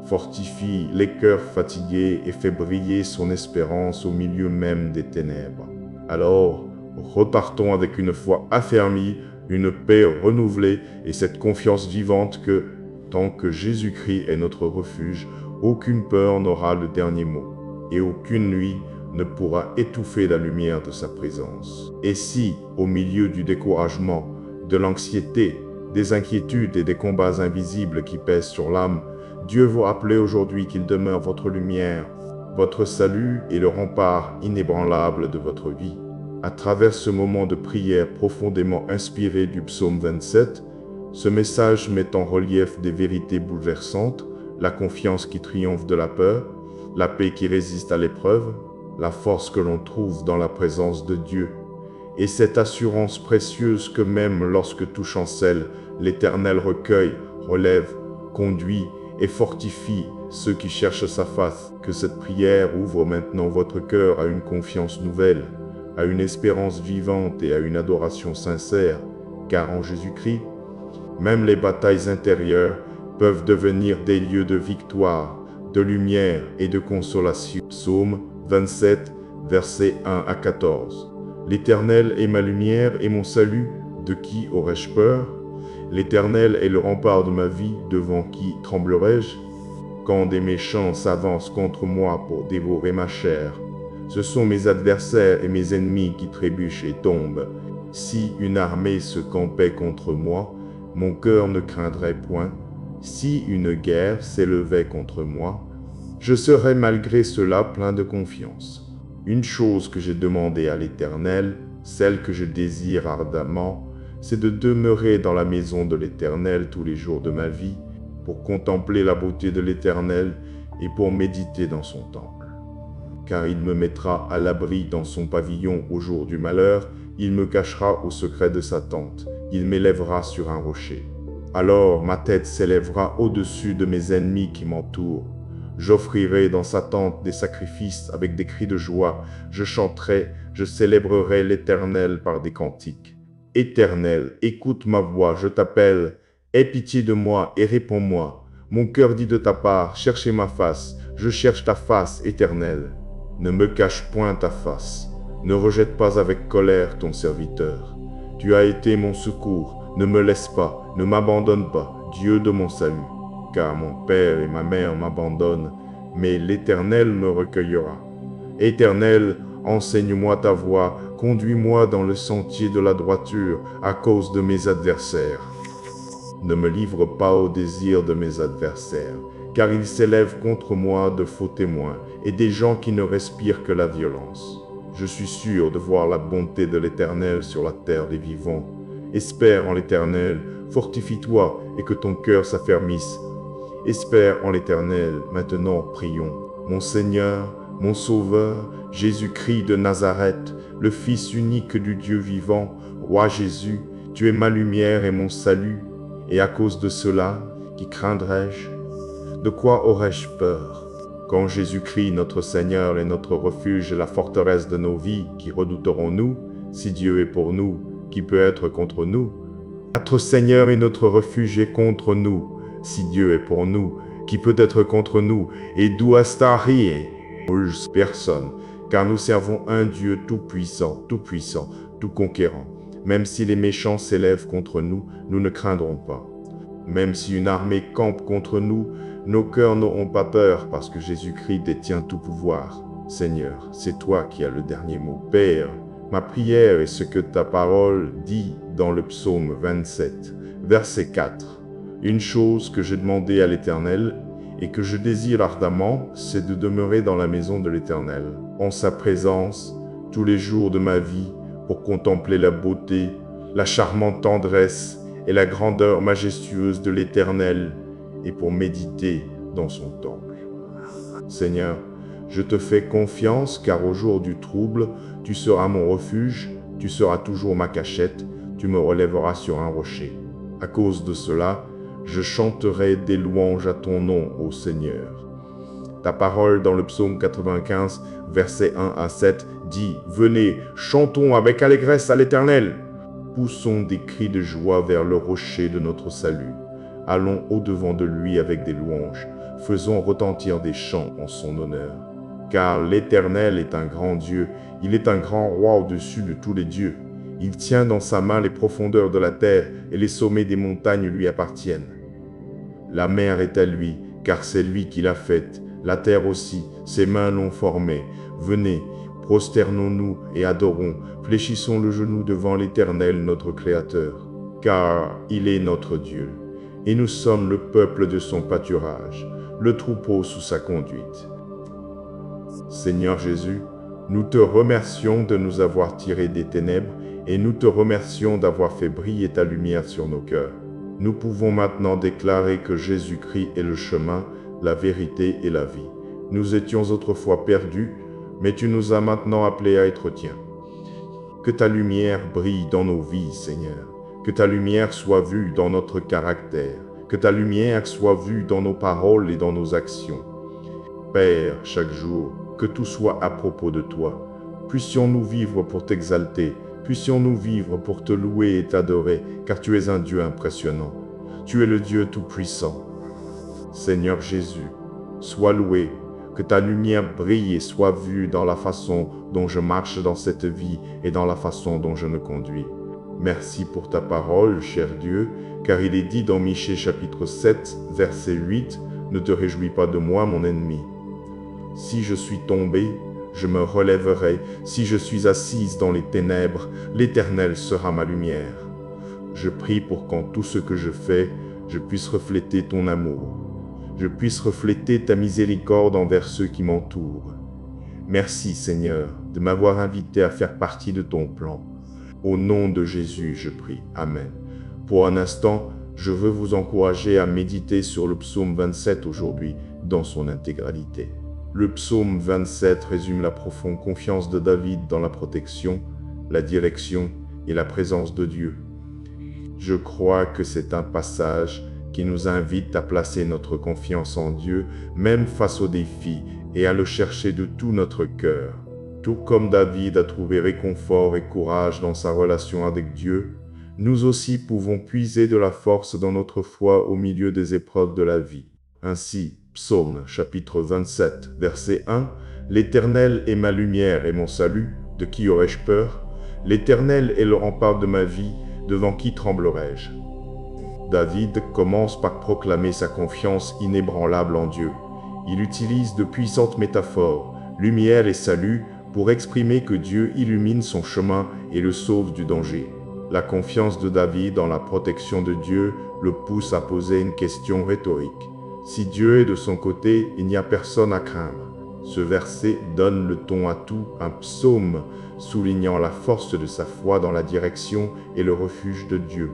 Fortifie les cœurs fatigués et fait briller son espérance au milieu même des ténèbres. Alors, repartons avec une foi affermie, une paix renouvelée et cette confiance vivante que, tant que Jésus-Christ est notre refuge, aucune peur n'aura le dernier mot et aucune nuit ne pourra étouffer la lumière de sa présence. Et si, au milieu du découragement, de l'anxiété, des inquiétudes et des combats invisibles qui pèsent sur l'âme, Dieu vous rappelle aujourd'hui qu'il demeure votre lumière, votre salut et le rempart inébranlable de votre vie. À travers ce moment de prière profondément inspiré du psaume 27, ce message met en relief des vérités bouleversantes, la confiance qui triomphe de la peur, la paix qui résiste à l'épreuve, la force que l'on trouve dans la présence de Dieu, et cette assurance précieuse que même lorsque tout chancelle, l'Éternel recueille, relève, conduit et fortifie ceux qui cherchent sa face. Que cette prière ouvre maintenant votre cœur à une confiance nouvelle, à une espérance vivante et à une adoration sincère, car en Jésus-Christ, même les batailles intérieures peuvent devenir des lieux de victoire, de lumière et de consolation. Psaume 27, versets 1 à 14. L'Éternel est ma lumière et mon salut, de qui aurais-je peur? L'Éternel est le rempart de ma vie, devant qui tremblerai-je? Quand des méchants s'avancent contre moi pour dévorer ma chair, ce sont mes adversaires et mes ennemis qui trébuchent et tombent. Si une armée se campait contre moi, mon cœur ne craindrait point. Si une guerre s'élevait contre moi, je serais malgré cela plein de confiance. Une chose que j'ai demandée à l'Éternel, celle que je désire ardemment, c'est de demeurer dans la maison de l'Éternel tous les jours de ma vie, pour contempler la beauté de l'Éternel et pour méditer dans son temple. Car il me mettra à l'abri dans son pavillon au jour du malheur, il me cachera au secret de sa tente, il m'élèvera sur un rocher. Alors ma tête s'élèvera au-dessus de mes ennemis qui m'entourent. J'offrirai dans sa tente des sacrifices avec des cris de joie. Je chanterai, je célébrerai l'Éternel par des cantiques. Éternel, écoute ma voix, je t'appelle. Aie pitié de moi et réponds-moi. Mon cœur dit de ta part, cherchez ma face. Je cherche ta face, Éternel. Ne me cache point ta face. Ne rejette pas avec colère ton serviteur. Tu as été mon secours. Ne me laisse pas, ne m'abandonne pas, Dieu de mon salut. Car mon père et ma mère m'abandonnent, mais l'Éternel me recueillera. Éternel, enseigne-moi ta voie, conduis-moi dans le sentier de la droiture à cause de mes adversaires. Ne me livre pas au désir de mes adversaires, car ils s'élèvent contre moi de faux témoins et des gens qui ne respirent que la violence. Je suis sûr de voir la bonté de l'Éternel sur la terre des vivants. Espère en l'Éternel, fortifie-toi et que ton cœur s'affermisse. Espère en l'Éternel, maintenant prions. Mon Seigneur, mon Sauveur, Jésus-Christ de Nazareth, le Fils unique du Dieu vivant, Roi Jésus, tu es ma lumière et mon salut, et à cause de cela, qui craindrais-je? De quoi aurais-je peur? Quand Jésus-Christ, notre Seigneur, est notre refuge et la forteresse de nos vies, qui redouterons-nous? Si Dieu est pour nous, qui peut être contre nous? Notre Seigneur est notre refuge et contre nous. Si Dieu est pour nous, qui peut être contre nous? Et d'où est-ce personne, car nous servons un Dieu tout-puissant, tout conquérant. Même si les méchants s'élèvent contre nous, nous ne craindrons pas. Même si une armée campe contre nous, nos cœurs n'auront pas peur, parce que Jésus-Christ détient tout pouvoir. Seigneur, c'est toi qui as le dernier mot. Père, ma prière est ce que ta parole dit dans le psaume 27, verset 4. Une chose que j'ai demandé à l'Éternel et que je désire ardemment, c'est de demeurer dans la maison de l'Éternel, en sa présence, tous les jours de ma vie, pour contempler la beauté, la charmante tendresse et la grandeur majestueuse de l'Éternel, et pour méditer dans son temple. Seigneur, je te fais confiance, car au jour du trouble, tu seras mon refuge, tu seras toujours ma cachette, tu me relèveras sur un rocher. À cause de cela, je chanterai des louanges à ton nom, ô Seigneur. Ta parole dans le psaume 95, versets 1 à 7, dit « Venez, chantons avec allégresse à l'Éternel. Poussons des cris de joie vers le rocher de notre salut. Allons au-devant de lui avec des louanges. Faisons retentir des chants en son honneur. Car l'Éternel est un grand Dieu, il est un grand roi au-dessus de tous les dieux. Il tient dans sa main les profondeurs de la terre et les sommets des montagnes lui appartiennent. La mer est à lui, car c'est lui qui l'a faite. La terre aussi, ses mains l'ont formée. Venez, prosternons-nous et adorons, fléchissons le genou devant l'Éternel, notre Créateur. Car il est notre Dieu, et nous sommes le peuple de son pâturage, le troupeau sous sa conduite. Seigneur Jésus, nous te remercions de nous avoir tirés des ténèbres et nous te remercions d'avoir fait briller ta lumière sur nos cœurs. Nous pouvons maintenant déclarer que Jésus-Christ est le chemin, la vérité et la vie. Nous étions autrefois perdus, mais tu nous as maintenant appelés à être tiens. Que ta lumière brille dans nos vies, Seigneur. Que ta lumière soit vue dans notre caractère. Que ta lumière soit vue dans nos paroles et dans nos actions. Père, chaque jour, que tout soit à propos de toi. Puissions-nous vivre pour t'exalter. Puissions-nous vivre pour te louer et t'adorer, car tu es un Dieu impressionnant. Tu es le Dieu tout-puissant. Seigneur Jésus, sois loué, que ta lumière brille et soit vue dans la façon dont je marche dans cette vie et dans la façon dont je me conduis. Merci pour ta parole, cher Dieu, car il est dit dans Michée chapitre 7, verset 8, « Ne te réjouis pas de moi, mon ennemi. Si je suis tombé, je me relèverai. Si je suis assise dans les ténèbres, l'Éternel sera ma lumière. » Je prie pour qu'en tout ce que je fais, je puisse refléter ton amour. Je puisse refléter ta miséricorde envers ceux qui m'entourent. Merci, Seigneur, de m'avoir invité à faire partie de ton plan. Au nom de Jésus, je prie. Amen. Pour un instant, je veux vous encourager à méditer sur le psaume 27 aujourd'hui, dans son intégralité. Le psaume 27 résume la profonde confiance de David dans la protection, la direction et la présence de Dieu. Je crois que c'est un passage qui nous invite à placer notre confiance en Dieu, même face aux défis, et à le chercher de tout notre cœur. Tout comme David a trouvé réconfort et courage dans sa relation avec Dieu, nous aussi pouvons puiser de la force dans notre foi au milieu des épreuves de la vie. Ainsi, Psaume chapitre 27, verset 1, « L'Éternel est ma lumière et mon salut, de qui aurais-je peur? L'Éternel est le rempart de ma vie, devant qui tremblerai-je » David commence par proclamer sa confiance inébranlable en Dieu. Il utilise de puissantes métaphores, lumière et salut, pour exprimer que Dieu illumine son chemin et le sauve du danger. La confiance de David en la protection de Dieu le pousse à poser une question rhétorique. Si Dieu est de son côté, il n'y a personne à craindre. Ce verset donne le ton à tout un psaume, soulignant la force de sa foi dans la direction et le refuge de Dieu.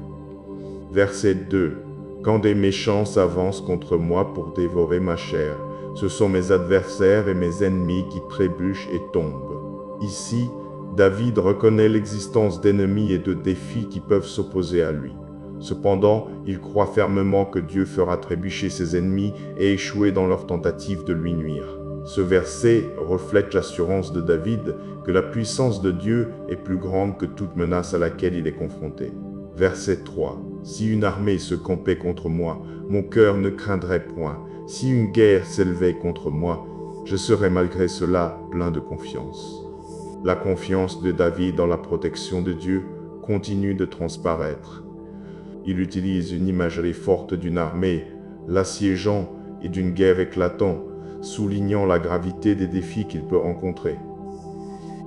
Verset 2. Quand des méchants s'avancent contre moi pour dévorer ma chair, ce sont mes adversaires et mes ennemis qui trébuchent et tombent. Ici, David reconnaît l'existence d'ennemis et de défis qui peuvent s'opposer à lui. Cependant, il croit fermement que Dieu fera trébucher ses ennemis et échouer dans leur tentative de lui nuire. Ce verset reflète l'assurance de David que la puissance de Dieu est plus grande que toute menace à laquelle il est confronté. Verset 3. Si une armée se campait contre moi, mon cœur ne craindrait point. Si une guerre s'élevait contre moi, je serais malgré cela plein de confiance. La confiance de David dans la protection de Dieu continue de transparaître. Il utilise une imagerie forte d'une armée, l'assiégeant et d'une guerre éclatant, soulignant la gravité des défis qu'il peut rencontrer.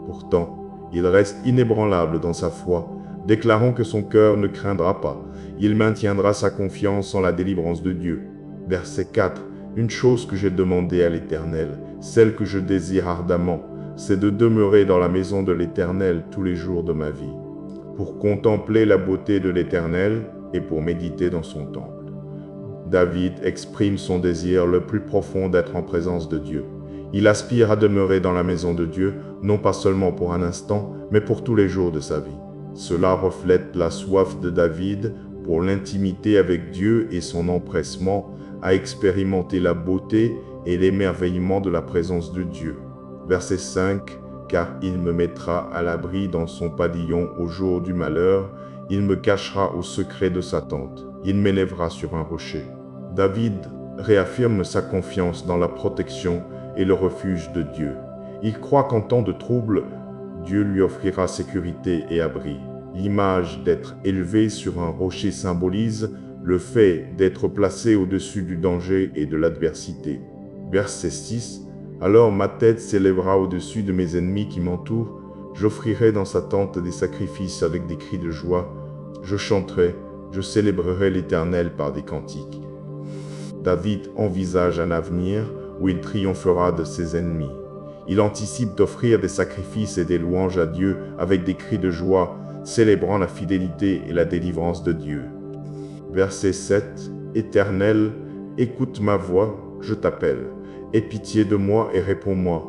Pourtant, il reste inébranlable dans sa foi, déclarant que son cœur ne craindra pas. Il maintiendra sa confiance en la délivrance de Dieu. Verset 4. Une chose que j'ai demandée à l'Éternel, celle que je désire ardemment, c'est de demeurer dans la maison de l'Éternel tous les jours de ma vie, pour contempler la beauté de l'Éternel et pour méditer dans son temple. David exprime son désir le plus profond d'être en présence de Dieu. Il aspire à demeurer dans la maison de Dieu, non pas seulement pour un instant, mais pour tous les jours de sa vie. Cela reflète la soif de David pour l'intimité avec Dieu et son empressement à expérimenter la beauté et l'émerveillement de la présence de Dieu. Verset 5. Car il me mettra à l'abri dans son pavillon au jour du malheur, il me cachera au secret de sa tente, il m'élèvera sur un rocher. David réaffirme sa confiance dans la protection et le refuge de Dieu. Il croit qu'en temps de trouble, Dieu lui offrira sécurité et abri. L'image d'être élevé sur un rocher symbolise le fait d'être placé au-dessus du danger et de l'adversité. Verset 6. Alors ma tête s'élèvera au-dessus de mes ennemis qui m'entourent. J'offrirai dans sa tente des sacrifices avec des cris de joie. Je chanterai, je célébrerai l'Éternel par des cantiques. David envisage un avenir où il triomphera de ses ennemis. Il anticipe d'offrir des sacrifices et des louanges à Dieu avec des cris de joie, célébrant la fidélité et la délivrance de Dieu. Verset 7. Éternel, écoute ma voix, je t'appelle. Aie pitié de moi et réponds-moi.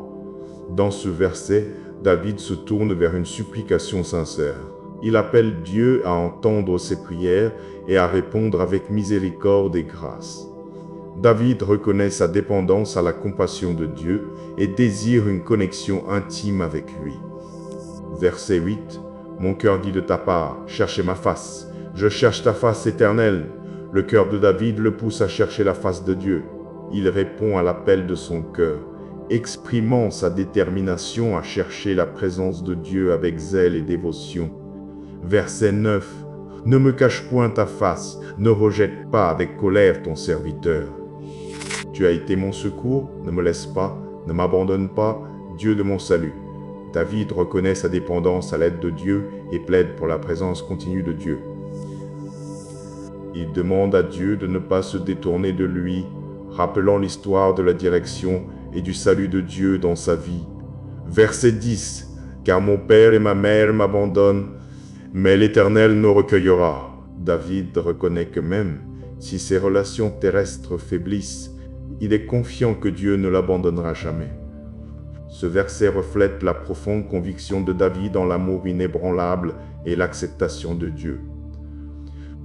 Dans ce verset, David se tourne vers une supplication sincère. Il appelle Dieu à entendre ses prières et à répondre avec miséricorde et grâce. David reconnaît sa dépendance à la compassion de Dieu et désire une connexion intime avec lui. Verset 8. Mon cœur dit de ta part, cherchez ma face. Je cherche ta face éternelle. Le cœur de David le pousse à chercher la face de Dieu. Il répond à l'appel de son cœur, exprimant sa détermination à chercher la présence de Dieu avec zèle et dévotion. Verset 9. Ne me cache point ta face, ne rejette pas avec colère ton serviteur. Tu as été mon secours, ne me laisse pas, ne m'abandonne pas, Dieu de mon salut. David reconnaît sa dépendance à l'aide de Dieu et plaide pour la présence continue de Dieu. Il demande à Dieu de ne pas se détourner de lui, rappelant l'histoire de la direction et du salut de Dieu dans sa vie. Verset 10. Car mon père et ma mère m'abandonnent, mais l'Éternel nous recueillera. David reconnaît que même si ses relations terrestres faiblissent, il est confiant que Dieu ne l'abandonnera jamais. Ce verset reflète la profonde conviction de David en l'amour inébranlable et l'acceptation de Dieu.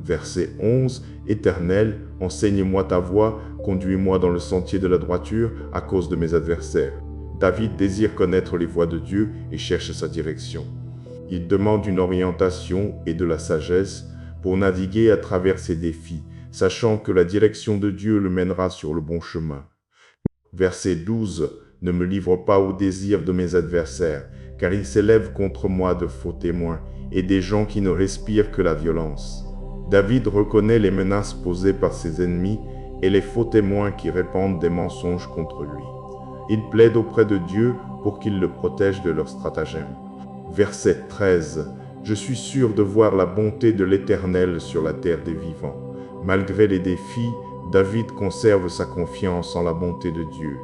Verset 11. Éternel, enseigne-moi ta voie, conduis-moi dans le sentier de la droiture à cause de mes adversaires. David désire connaître les voies de Dieu et cherche sa direction. Il demande une orientation et de la sagesse pour naviguer à travers ses défis, sachant que la direction de Dieu le mènera sur le bon chemin. Verset 12. Ne me livre pas au désir de mes adversaires, car ils s'élèvent contre moi de faux témoins et des gens qui ne respirent que la violence. David reconnaît les menaces posées par ses ennemis et les faux témoins qui répandent des mensonges contre lui. Il plaide auprès de Dieu pour qu'il le protège de leurs stratagèmes. Verset 13. Je suis sûr de voir la bonté de l'Éternel sur la terre des vivants. Malgré les défis, David conserve sa confiance en la bonté de Dieu.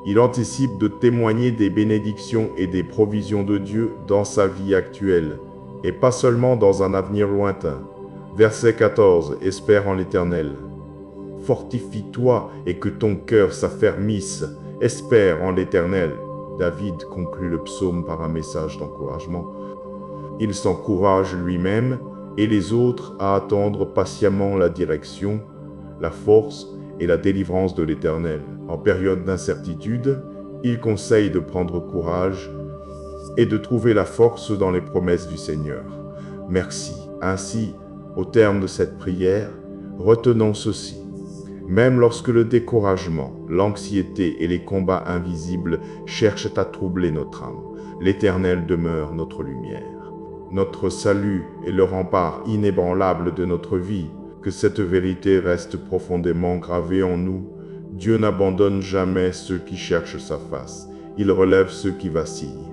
Il anticipe de témoigner des bénédictions et des provisions de Dieu dans sa vie actuelle, et pas seulement dans un avenir lointain. Verset 14. Espère en l'Éternel. Fortifie-toi et que ton cœur s'affermisse. Espère en l'Éternel. David conclut le psaume par un message d'encouragement. Il s'encourage lui-même et les autres à attendre patiemment la direction, la force et la délivrance de l'Éternel. En période d'incertitude, il conseille de prendre courage et de trouver la force dans les promesses du Seigneur. Merci. Ainsi, au terme de cette prière, retenons ceci. Même lorsque le découragement, l'anxiété et les combats invisibles cherchent à troubler notre âme, l'Éternel demeure notre lumière. Notre salut est le rempart inébranlable de notre vie. Que cette vérité reste profondément gravée en nous. Dieu n'abandonne jamais ceux qui cherchent sa face. Il relève ceux qui vacillent.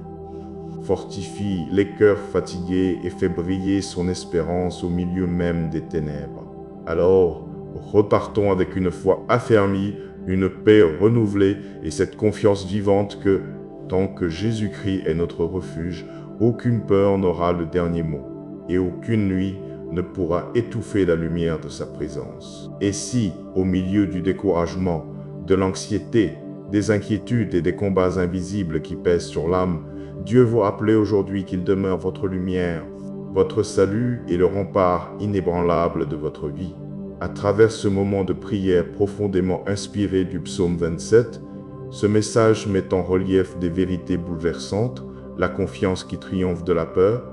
Fortifie les cœurs fatigués et fait briller son espérance au milieu même des ténèbres. Alors, repartons avec une foi affermie, une paix renouvelée et cette confiance vivante que, tant que Jésus-Christ est notre refuge, aucune peur n'aura le dernier mot et aucune nuit ne pourra étouffer la lumière de sa présence. Et si, au milieu du découragement, de l'anxiété, des inquiétudes et des combats invisibles qui pèsent sur l'âme, Dieu vous rappelle aujourd'hui qu'il demeure votre lumière, votre salut et le rempart inébranlable de votre vie. À travers ce moment de prière profondément inspiré du psaume 27, ce message met en relief des vérités bouleversantes, la confiance qui triomphe de la peur,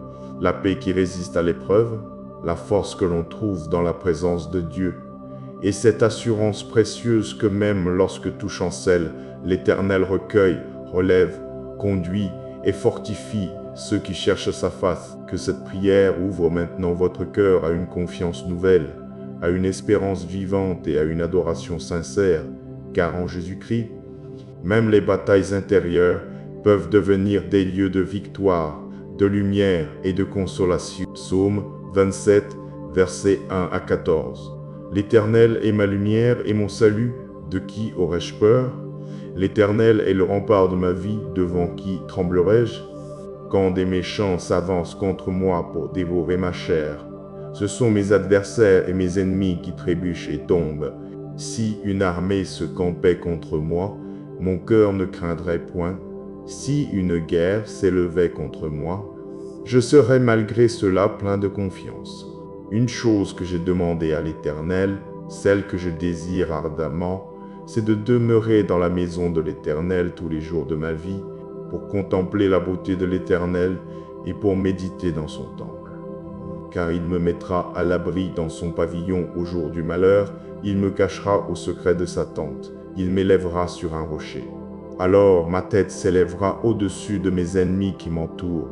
la paix qui résiste à l'épreuve, la force que l'on trouve dans la présence de Dieu, et cette assurance précieuse que même lorsque tout chancelle, l'Éternel recueille, relève, conduit et fortifie ceux qui cherchent sa face. Que cette prière ouvre maintenant votre cœur à une confiance nouvelle, à une espérance vivante et à une adoration sincère, car en Jésus-Christ, même les batailles intérieures peuvent devenir des lieux de victoire, de lumière et de consolation. Psaume 27, versets 1 à 14. L'Éternel est ma lumière et mon salut, de qui aurais-je peur? L'Éternel est le rempart de ma vie, devant qui tremblerai-je? Quand des méchants s'avancent contre moi pour dévorer ma chair, ce sont mes adversaires et mes ennemis qui trébuchent et tombent. Si une armée se campait contre moi, mon cœur ne craindrait point. Si une guerre s'élevait contre moi, je serais malgré cela plein de confiance. Une chose que j'ai demandée à l'Éternel, celle que je désire ardemment, c'est de demeurer dans la maison de l'Éternel tous les jours de ma vie, pour contempler la beauté de l'Éternel et pour méditer dans son temple. Car il me mettra à l'abri dans son pavillon au jour du malheur, il me cachera au secret de sa tente, il m'élèvera sur un rocher. Alors ma tête s'élèvera au-dessus de mes ennemis qui m'entourent.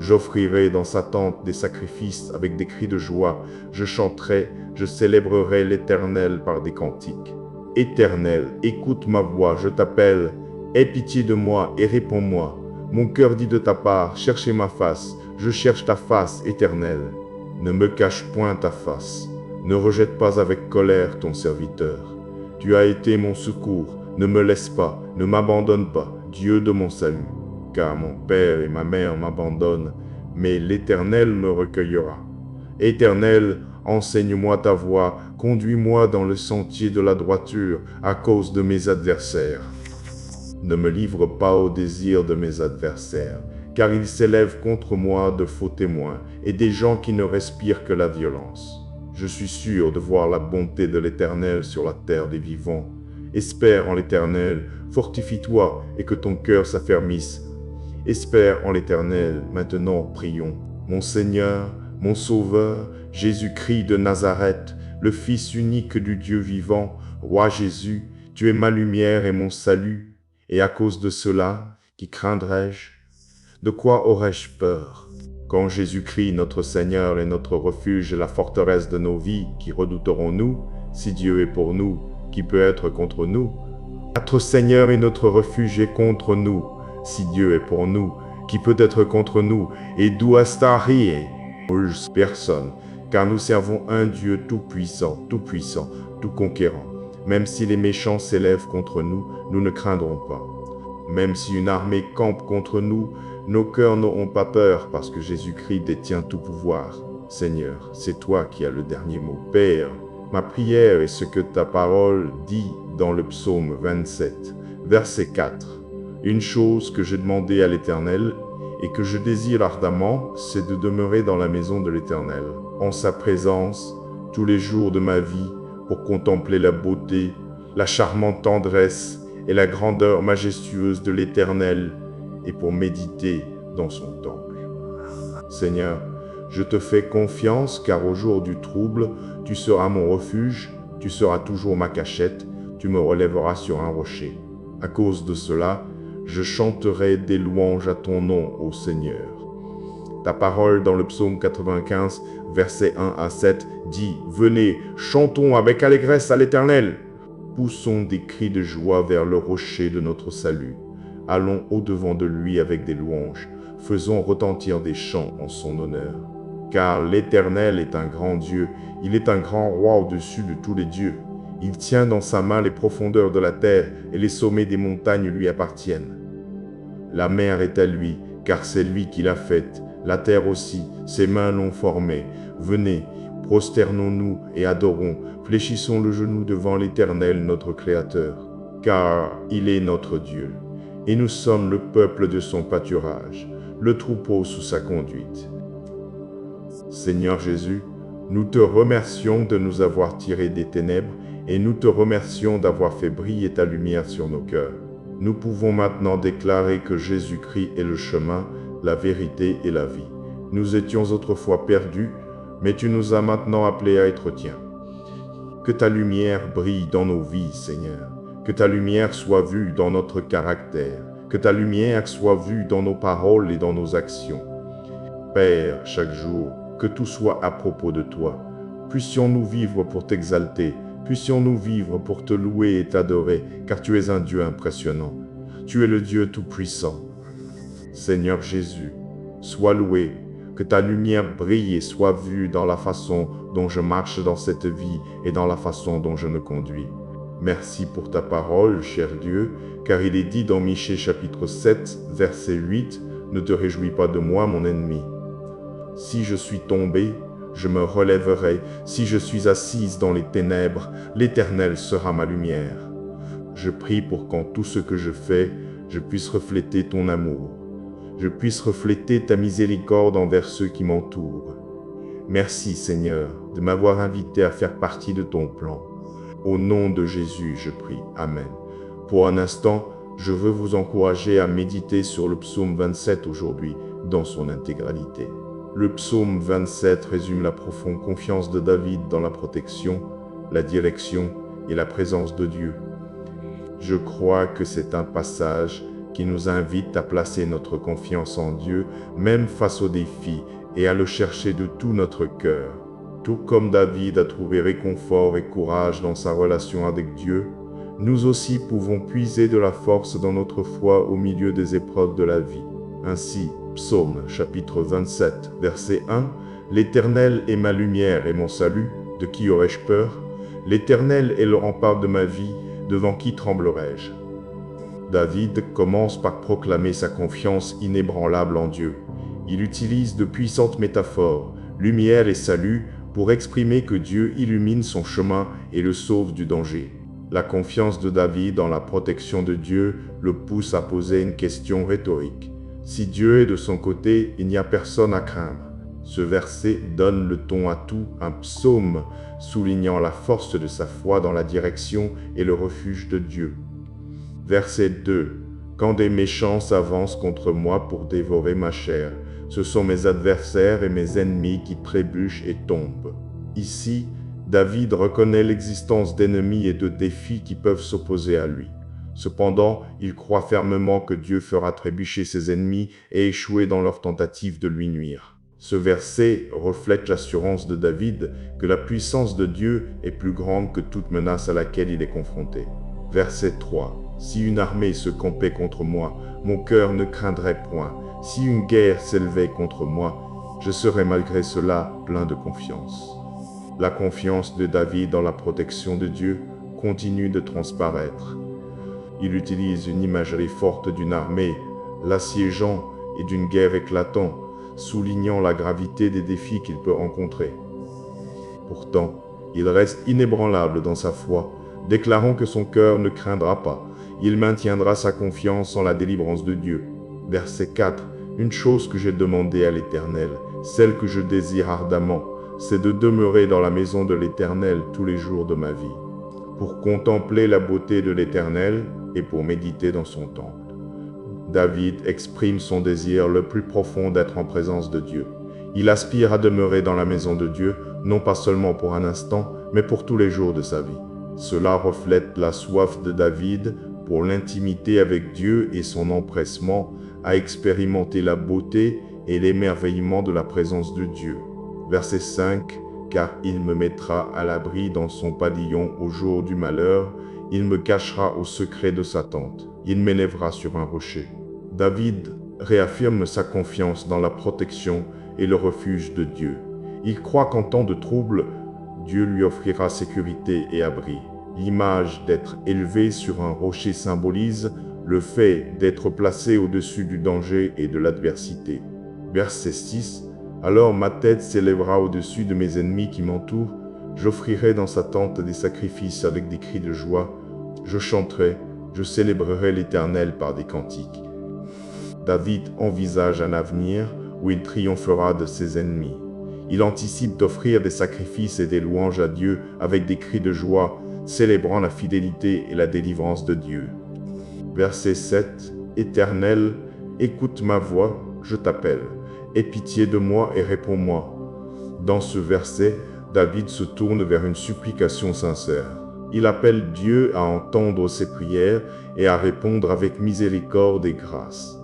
J'offrirai dans sa tente des sacrifices avec des cris de joie. Je chanterai, je célébrerai l'Éternel par des cantiques. Éternel, écoute ma voix, je t'appelle. Aie pitié de moi et réponds-moi. Mon cœur dit de ta part, cherchez ma face. Je cherche ta face, Éternel. Ne me cache point ta face. Ne rejette pas avec colère ton serviteur. Tu as été mon secours. Ne me laisse pas, ne m'abandonne pas, Dieu de mon salut. Car mon père et ma mère m'abandonnent, mais l'Éternel me recueillera. Éternel, enseigne-moi ta voie, conduis-moi dans le sentier de la droiture à cause de mes adversaires. Ne me livre pas au désir de mes adversaires, car ils s'élèvent contre moi de faux témoins et des gens qui ne respirent que la violence. Je suis sûr de voir la bonté de l'Éternel sur la terre des vivants. Espère en l'Éternel, fortifie-toi et que ton cœur s'affermisse. Espère en l'Éternel, maintenant prions. Mon Seigneur, mon Sauveur, Jésus-Christ de Nazareth, le Fils unique du Dieu vivant, Roi Jésus, tu es ma lumière et mon salut, et à cause de cela, qui craindrais-je? De quoi aurais-je peur? Quand Jésus-Christ, notre Seigneur, est notre refuge et la forteresse de nos vies, qui redouterons-nous? Si Dieu est pour nous, qui peut être contre nous? Notre Seigneur est notre refuge et contre nous. Si Dieu est pour nous, qui peut être contre nous? Et d'où astari personne, car nous servons un Dieu tout-puissant, tout conquérant. Même si les méchants s'élèvent contre nous, nous ne craindrons pas. Même si une armée campe contre nous, nos cœurs n'auront pas peur parce que Jésus-Christ détient tout pouvoir. Seigneur, c'est toi qui as le dernier mot. Père, ma prière est ce que ta parole dit dans le psaume 27, verset 4. Une chose que j'ai demandé à l'Éternel et que je désire ardemment, c'est de demeurer dans la maison de l'Éternel, en sa présence, tous les jours de ma vie, pour contempler la beauté, la charmante tendresse et la grandeur majestueuse de l'Éternel, et pour méditer dans son temple. Seigneur, je te fais confiance, car au jour du trouble, tu seras mon refuge, tu seras toujours ma cachette, tu me relèveras sur un rocher. À cause de cela, je chanterai des louanges à ton nom, ô Seigneur. Ta parole dans le psaume 95, versets 1 à 7, dit « Venez, chantons avec allégresse à l'Éternel. Poussons des cris de joie vers le rocher de notre salut. Allons au-devant de lui avec des louanges. Faisons retentir des chants en son honneur. Car l'Éternel est un grand Dieu. Il est un grand roi au-dessus de tous les dieux. Il tient dans sa main les profondeurs de la terre et les sommets des montagnes lui appartiennent. La mer est à lui, car c'est lui qui l'a faite. La terre aussi, ses mains l'ont formée. Venez, prosternons-nous et adorons. Fléchissons le genou devant l'Éternel, notre Créateur. Car il est notre Dieu. Et nous sommes le peuple de son pâturage, le troupeau sous sa conduite. Seigneur Jésus, nous te remercions de nous avoir tirés des ténèbres et nous te remercions d'avoir fait briller ta lumière sur nos cœurs. Nous pouvons maintenant déclarer que Jésus-Christ est le chemin, la vérité et la vie. Nous étions autrefois perdus, mais tu nous as maintenant appelés à être tiens. Que ta lumière brille dans nos vies, Seigneur. Que ta lumière soit vue dans notre caractère. Que ta lumière soit vue dans nos paroles et dans nos actions. Père, chaque jour, que tout soit à propos de toi. Puissions-nous vivre pour t'exalter. Puissions-nous vivre pour te louer et t'adorer, car tu es un Dieu impressionnant. Tu es le Dieu tout-puissant. Seigneur Jésus, sois loué. Que ta lumière brille et soit vue dans la façon dont je marche dans cette vie et dans la façon dont je me conduis. Merci pour ta parole, cher Dieu, car il est dit dans Michée chapitre 7, verset 8, « Ne te réjouis pas de moi, mon ennemi. Si je suis tombé, je me relèverai. Si je suis assise dans les ténèbres, l'Éternel sera ma lumière. » Je prie pour qu'en tout ce que je fais, je puisse refléter ton amour. Je puisse refléter ta miséricorde envers ceux qui m'entourent. Merci, Seigneur, de m'avoir invité à faire partie de ton plan. Au nom de Jésus, je prie. Amen. Pour un instant, je veux vous encourager à méditer sur le psaume 27 aujourd'hui, dans son intégralité. Le psaume 27 résume la profonde confiance de David dans la protection, la direction et la présence de Dieu. Je crois que c'est un passage qui nous invite à placer notre confiance en Dieu, même face aux défis, et à le chercher de tout notre cœur. Tout comme David a trouvé réconfort et courage dans sa relation avec Dieu, nous aussi pouvons puiser de la force dans notre foi au milieu des épreuves de la vie. Ainsi, Psaume chapitre 27, verset 1, « L'Éternel est ma lumière et mon salut, de qui aurais-je peur? L'Éternel est le rempart de ma vie, devant qui tremblerai-je » David commence par proclamer sa confiance inébranlable en Dieu. Il utilise de puissantes métaphores, lumière et salut, pour exprimer que Dieu illumine son chemin et le sauve du danger. La confiance de David dans la protection de Dieu le pousse à poser une question rhétorique. Si Dieu est de son côté, il n'y a personne à craindre. Ce verset donne le ton à tout un psaume, soulignant la force de sa foi dans la direction et le refuge de Dieu. Verset 2. Quand des méchants s'avancent contre moi pour dévorer ma chair, ce sont mes adversaires et mes ennemis qui trébuchent et tombent. Ici, David reconnaît l'existence d'ennemis et de défis qui peuvent s'opposer à lui. Cependant, il croit fermement que Dieu fera trébucher ses ennemis et échouer dans leur tentative de lui nuire. Ce verset reflète l'assurance de David que la puissance de Dieu est plus grande que toute menace à laquelle il est confronté. Verset 3. Si une armée se campait contre moi, mon cœur ne craindrait point. Si une guerre s'élevait contre moi, je serais malgré cela plein de confiance. La confiance de David dans la protection de Dieu continue de transparaître. Il utilise une imagerie forte d'une armée, l'assiégeant et d'une guerre éclatant, soulignant la gravité des défis qu'il peut rencontrer. Pourtant, il reste inébranlable dans sa foi, déclarant que son cœur ne craindra pas. Il maintiendra sa confiance en la délivrance de Dieu. Verset 4. Une chose que j'ai demandée à l'Éternel, celle que je désire ardemment, c'est de demeurer dans la maison de l'Éternel tous les jours de ma vie, pour contempler la beauté de l'Éternel et pour méditer dans son temple. David exprime son désir le plus profond d'être en présence de Dieu. Il aspire à demeurer dans la maison de Dieu, non pas seulement pour un instant, mais pour tous les jours de sa vie. Cela reflète la soif de David pour l'intimité avec Dieu et son empressement à expérimenter la beauté et l'émerveillement de la présence de Dieu. Verset 5. Car il me mettra à l'abri dans son pavillon au jour du malheur, il me cachera au secret de sa tente, il m'élèvera sur un rocher. David réaffirme sa confiance dans la protection et le refuge de Dieu. Il croit qu'en temps de trouble, Dieu lui offrira sécurité et abri. L'image d'être élevé sur un rocher symbolise le fait d'être placé au-dessus du danger et de l'adversité. Verset 6. Alors ma tête s'élèvera au-dessus de mes ennemis qui m'entourent. J'offrirai dans sa tente des sacrifices avec des cris de joie. Je chanterai, je célébrerai l'Éternel par des cantiques. David envisage un avenir où il triomphera de ses ennemis. Il anticipe d'offrir des sacrifices et des louanges à Dieu avec des cris de joie, célébrant la fidélité et la délivrance de Dieu. Verset 7. Éternel, écoute ma voix, je t'appelle. Aie pitié de moi et réponds-moi. Dans ce verset, David se tourne vers une supplication sincère. Il appelle Dieu à entendre ses prières et à répondre avec miséricorde et grâce.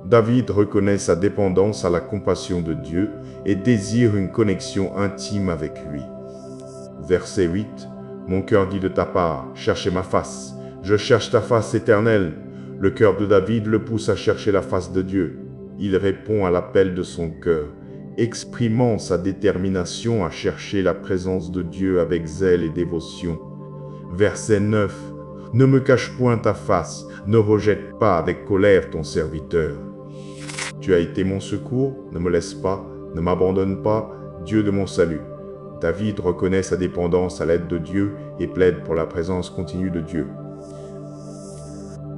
David reconnaît sa dépendance à la compassion de Dieu et désire une connexion intime avec lui. Verset 8. Mon cœur dit de ta part, cherchez ma face. Je cherche ta face éternelle. Le cœur de David le pousse à chercher la face de Dieu. Il répond à l'appel de son cœur, exprimant sa détermination à chercher la présence de Dieu avec zèle et dévotion. Verset 9. Ne me cache point ta face, ne rejette pas avec colère ton serviteur. Tu as été mon secours, ne me laisse pas, ne m'abandonne pas, Dieu de mon salut. David reconnaît sa dépendance à l'aide de Dieu et plaide pour la présence continue de Dieu.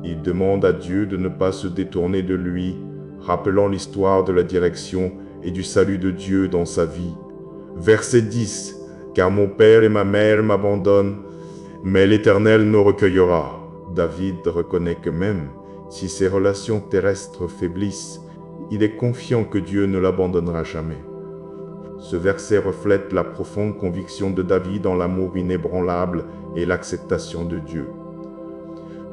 Il demande à Dieu de ne pas se détourner de lui, rappelant l'histoire de la direction et du salut de Dieu dans sa vie. Verset 10. Car mon père et ma mère m'abandonnent, mais l'Éternel nous recueillera. David reconnaît que même si ses relations terrestres faiblissent, il est confiant que Dieu ne l'abandonnera jamais. Ce verset reflète la profonde conviction de David en l'amour inébranlable et l'acceptation de Dieu.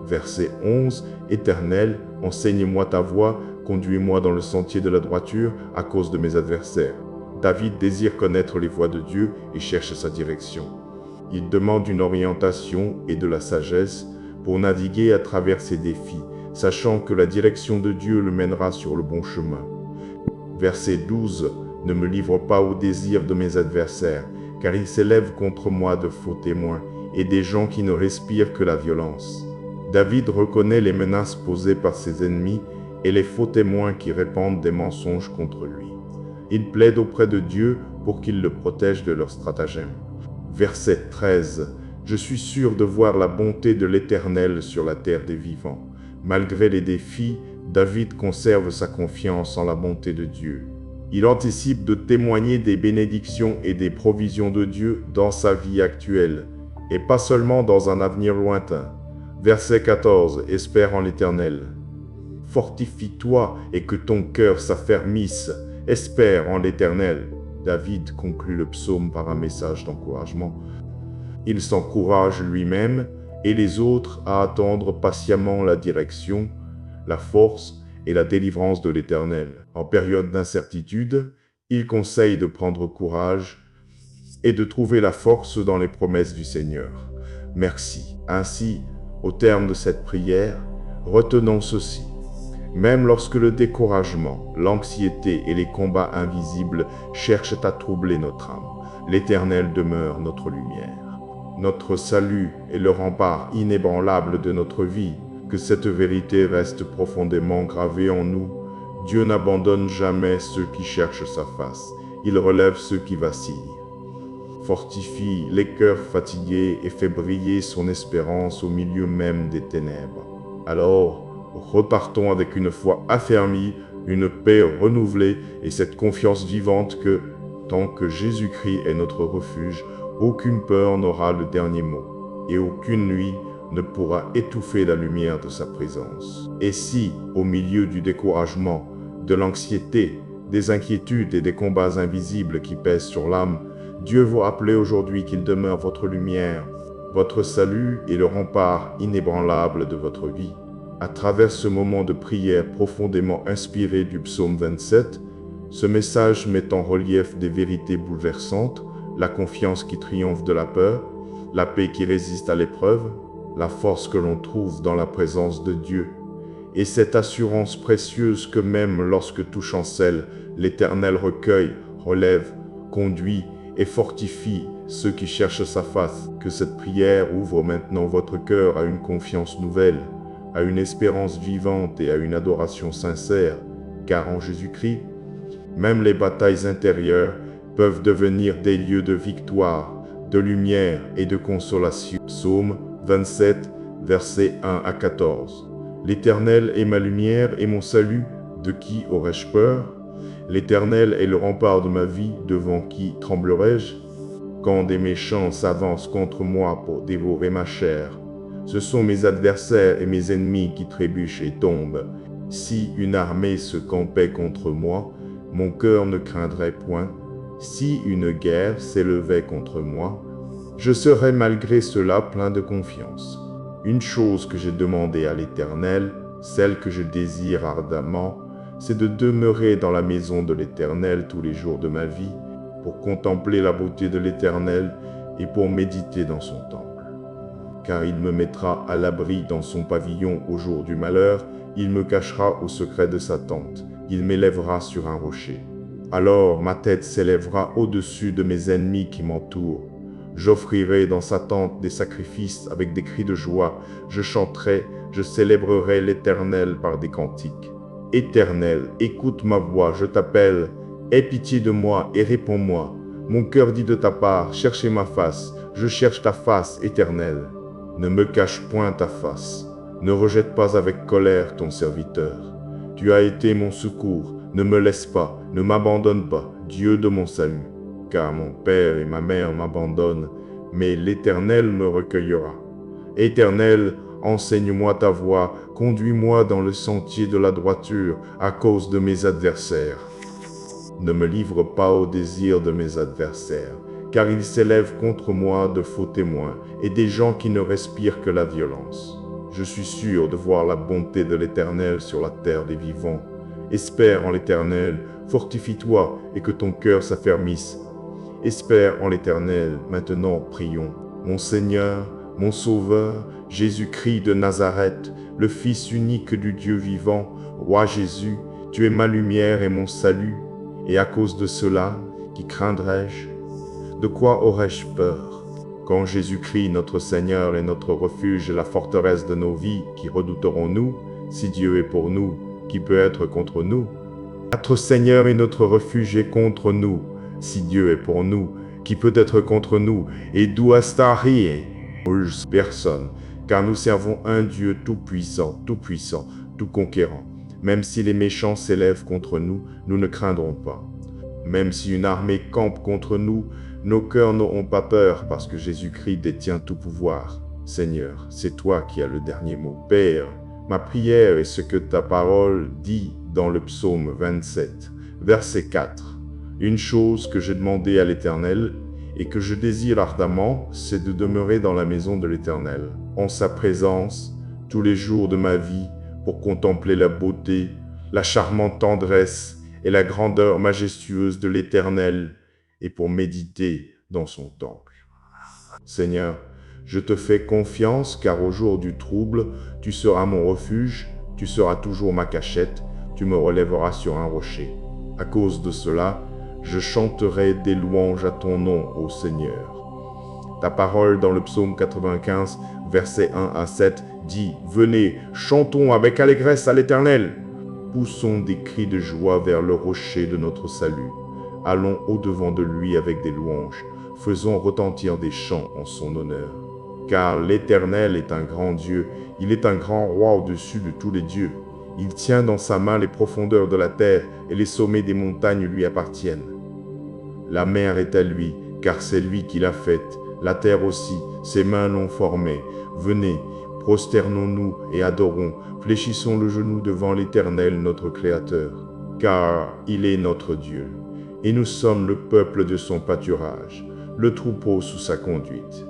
Verset 11. Éternel, enseigne-moi ta voie, conduis-moi dans le sentier de la droiture à cause de mes adversaires. David désire connaître les voies de Dieu et cherche sa direction. Il demande une orientation et de la sagesse pour naviguer à travers ses défis, sachant que la direction de Dieu le mènera sur le bon chemin. Verset 12. Ne me livre pas au désir de mes adversaires, car ils s'élèvent contre moi de faux témoins et des gens qui ne respirent que la violence. David reconnaît les menaces posées par ses ennemis et les faux témoins qui répandent des mensonges contre lui. Il plaide auprès de Dieu pour qu'il le protège de leurs stratagèmes. Verset 13. Je suis sûr de voir la bonté de l'Éternel sur la terre des vivants. Malgré les défis, David conserve sa confiance en la bonté de Dieu. Il anticipe de témoigner des bénédictions et des provisions de Dieu dans sa vie actuelle, et pas seulement dans un avenir lointain. Verset 14. Espère en l'Éternel. Fortifie-toi et que ton cœur s'affermisse. Espère en l'Éternel. David conclut le psaume par un message d'encouragement. Il s'encourage lui-même et les autres à attendre patiemment la direction, la force et la délivrance de l'Éternel. En période d'incertitude, il conseille de prendre courage et de trouver la force dans les promesses du Seigneur. Merci. Ainsi, au terme de cette prière, retenons ceci. Même lorsque le découragement, l'anxiété et les combats invisibles cherchent à troubler notre âme, l'Éternel demeure notre lumière. Notre salut est le rempart inébranlable de notre vie. Que cette vérité reste profondément gravée en nous. Dieu n'abandonne jamais ceux qui cherchent sa face. Il relève ceux qui vacillent. Fortifie les cœurs fatigués et fait briller son espérance au milieu même des ténèbres. Alors, repartons avec une foi affermie, une paix renouvelée et cette confiance vivante que, tant que Jésus-Christ est notre refuge, aucune peur n'aura le dernier mot et aucune nuit ne pourra étouffer la lumière de sa présence. Et si, au milieu du découragement, de l'anxiété, des inquiétudes et des combats invisibles qui pèsent sur l'âme, Dieu vous rappelle aujourd'hui qu'il demeure votre lumière, votre salut et le rempart inébranlable de votre vie. À travers ce moment de prière profondément inspiré du psaume 27, ce message met en relief des vérités bouleversantes, la confiance qui triomphe de la peur, la paix qui résiste à l'épreuve, la force que l'on trouve dans la présence de Dieu, et cette assurance précieuse que même lorsque tout chancelle, l'Éternel recueille, relève, conduit et fortifie ceux qui cherchent sa face. Que cette prière ouvre maintenant votre cœur à une confiance nouvelle, à une espérance vivante et à une adoration sincère, car en Jésus-Christ, même les batailles intérieures peuvent devenir des lieux de victoire, de lumière et de consolation. Psaume 27, versets 1 à 14. L'Éternel est ma lumière et mon salut, de qui aurais-je peur? L'Éternel est le rempart de ma vie, devant qui tremblerai-je? Quand des méchants s'avancent contre moi pour dévorer ma chair, ce sont mes adversaires et mes ennemis qui trébuchent et tombent. Si une armée se campait contre moi, mon cœur ne craindrait point. Si une guerre s'élevait contre moi, je serais malgré cela plein de confiance. Une chose que j'ai demandée à l'Éternel, celle que je désire ardemment, c'est de demeurer dans la maison de l'Éternel tous les jours de ma vie, pour contempler la beauté de l'Éternel et pour méditer dans son temple. Car il me mettra à l'abri dans son pavillon au jour du malheur, il me cachera au secret de sa tente, il m'élèvera sur un rocher. Alors ma tête s'élèvera au-dessus de mes ennemis qui m'entourent. J'offrirai dans sa tente des sacrifices avec des cris de joie. Je chanterai, je célébrerai l'Éternel par des cantiques. Éternel, écoute ma voix, je t'appelle. Aie pitié de moi et réponds-moi. Mon cœur dit de ta part, cherchez ma face. Je cherche ta face, Éternel. Ne me cache point ta face. Ne rejette pas avec colère ton serviteur. Tu as été mon secours. Ne me laisse pas, ne m'abandonne pas, Dieu de mon salut. Car mon père et ma mère m'abandonnent, mais l'Éternel me recueillera. Éternel, enseigne-moi ta voie, conduis-moi dans le sentier de la droiture à cause de mes adversaires. Ne me livre pas au désir de mes adversaires, car ils s'élèvent contre moi de faux témoins et des gens qui ne respirent que la violence. Je suis sûr de voir la bonté de l'Éternel sur la terre des vivants. Espère en l'Éternel, fortifie-toi et que ton cœur s'affermisse. Espère en l'Éternel, maintenant prions. Mon Seigneur, mon Sauveur, Jésus-Christ de Nazareth, le Fils unique du Dieu vivant, Roi Jésus, tu es ma lumière et mon salut, et à cause de cela, qui craindrais-je? De quoi aurais-je peur? Quand Jésus-Christ, notre Seigneur, est notre refuge et la forteresse de nos vies, qui redouterons-nous? Si Dieu est pour nous, qui peut être contre nous? Notre Seigneur est notre refuge et contre nous. Si Dieu est pour nous, qui peut être contre nous? Et d'où est-ce personne, car nous servons un Dieu tout-puissant, tout conquérant. Même si les méchants s'élèvent contre nous, nous ne craindrons pas. Même si une armée campe contre nous, nos cœurs n'auront pas peur parce que Jésus-Christ détient tout pouvoir. Seigneur, c'est toi qui as le dernier mot. Père, ma prière est ce que ta parole dit dans le psaume 27, verset 4. Une chose que j'ai demandé à l'Éternel et que je désire ardemment, c'est de demeurer dans la maison de l'Éternel, en sa présence, tous les jours de ma vie, pour contempler la beauté, la charmante tendresse et la grandeur majestueuse de l'Éternel, et pour méditer dans son temple. Seigneur, je te fais confiance, car au jour du trouble, tu seras mon refuge, tu seras toujours ma cachette, tu me relèveras sur un rocher. À cause de cela, je chanterai des louanges à ton nom, ô Seigneur. Ta parole dans le psaume 95, versets 1 à 7, dit « Venez, chantons avec allégresse à l'Éternel. Poussons des cris de joie vers le rocher de notre salut. Allons au-devant de lui avec des louanges. Faisons retentir des chants en son honneur. Car l'Éternel est un grand Dieu, il est un grand roi au-dessus de tous les dieux. Il tient dans sa main les profondeurs de la terre et les sommets des montagnes lui appartiennent. La mer est à lui, car c'est lui qui l'a faite. La terre aussi, ses mains l'ont formée. Venez, prosternons-nous et adorons, fléchissons le genou devant l'Éternel, notre Créateur. Car il est notre Dieu, et nous sommes le peuple de son pâturage, le troupeau sous sa conduite.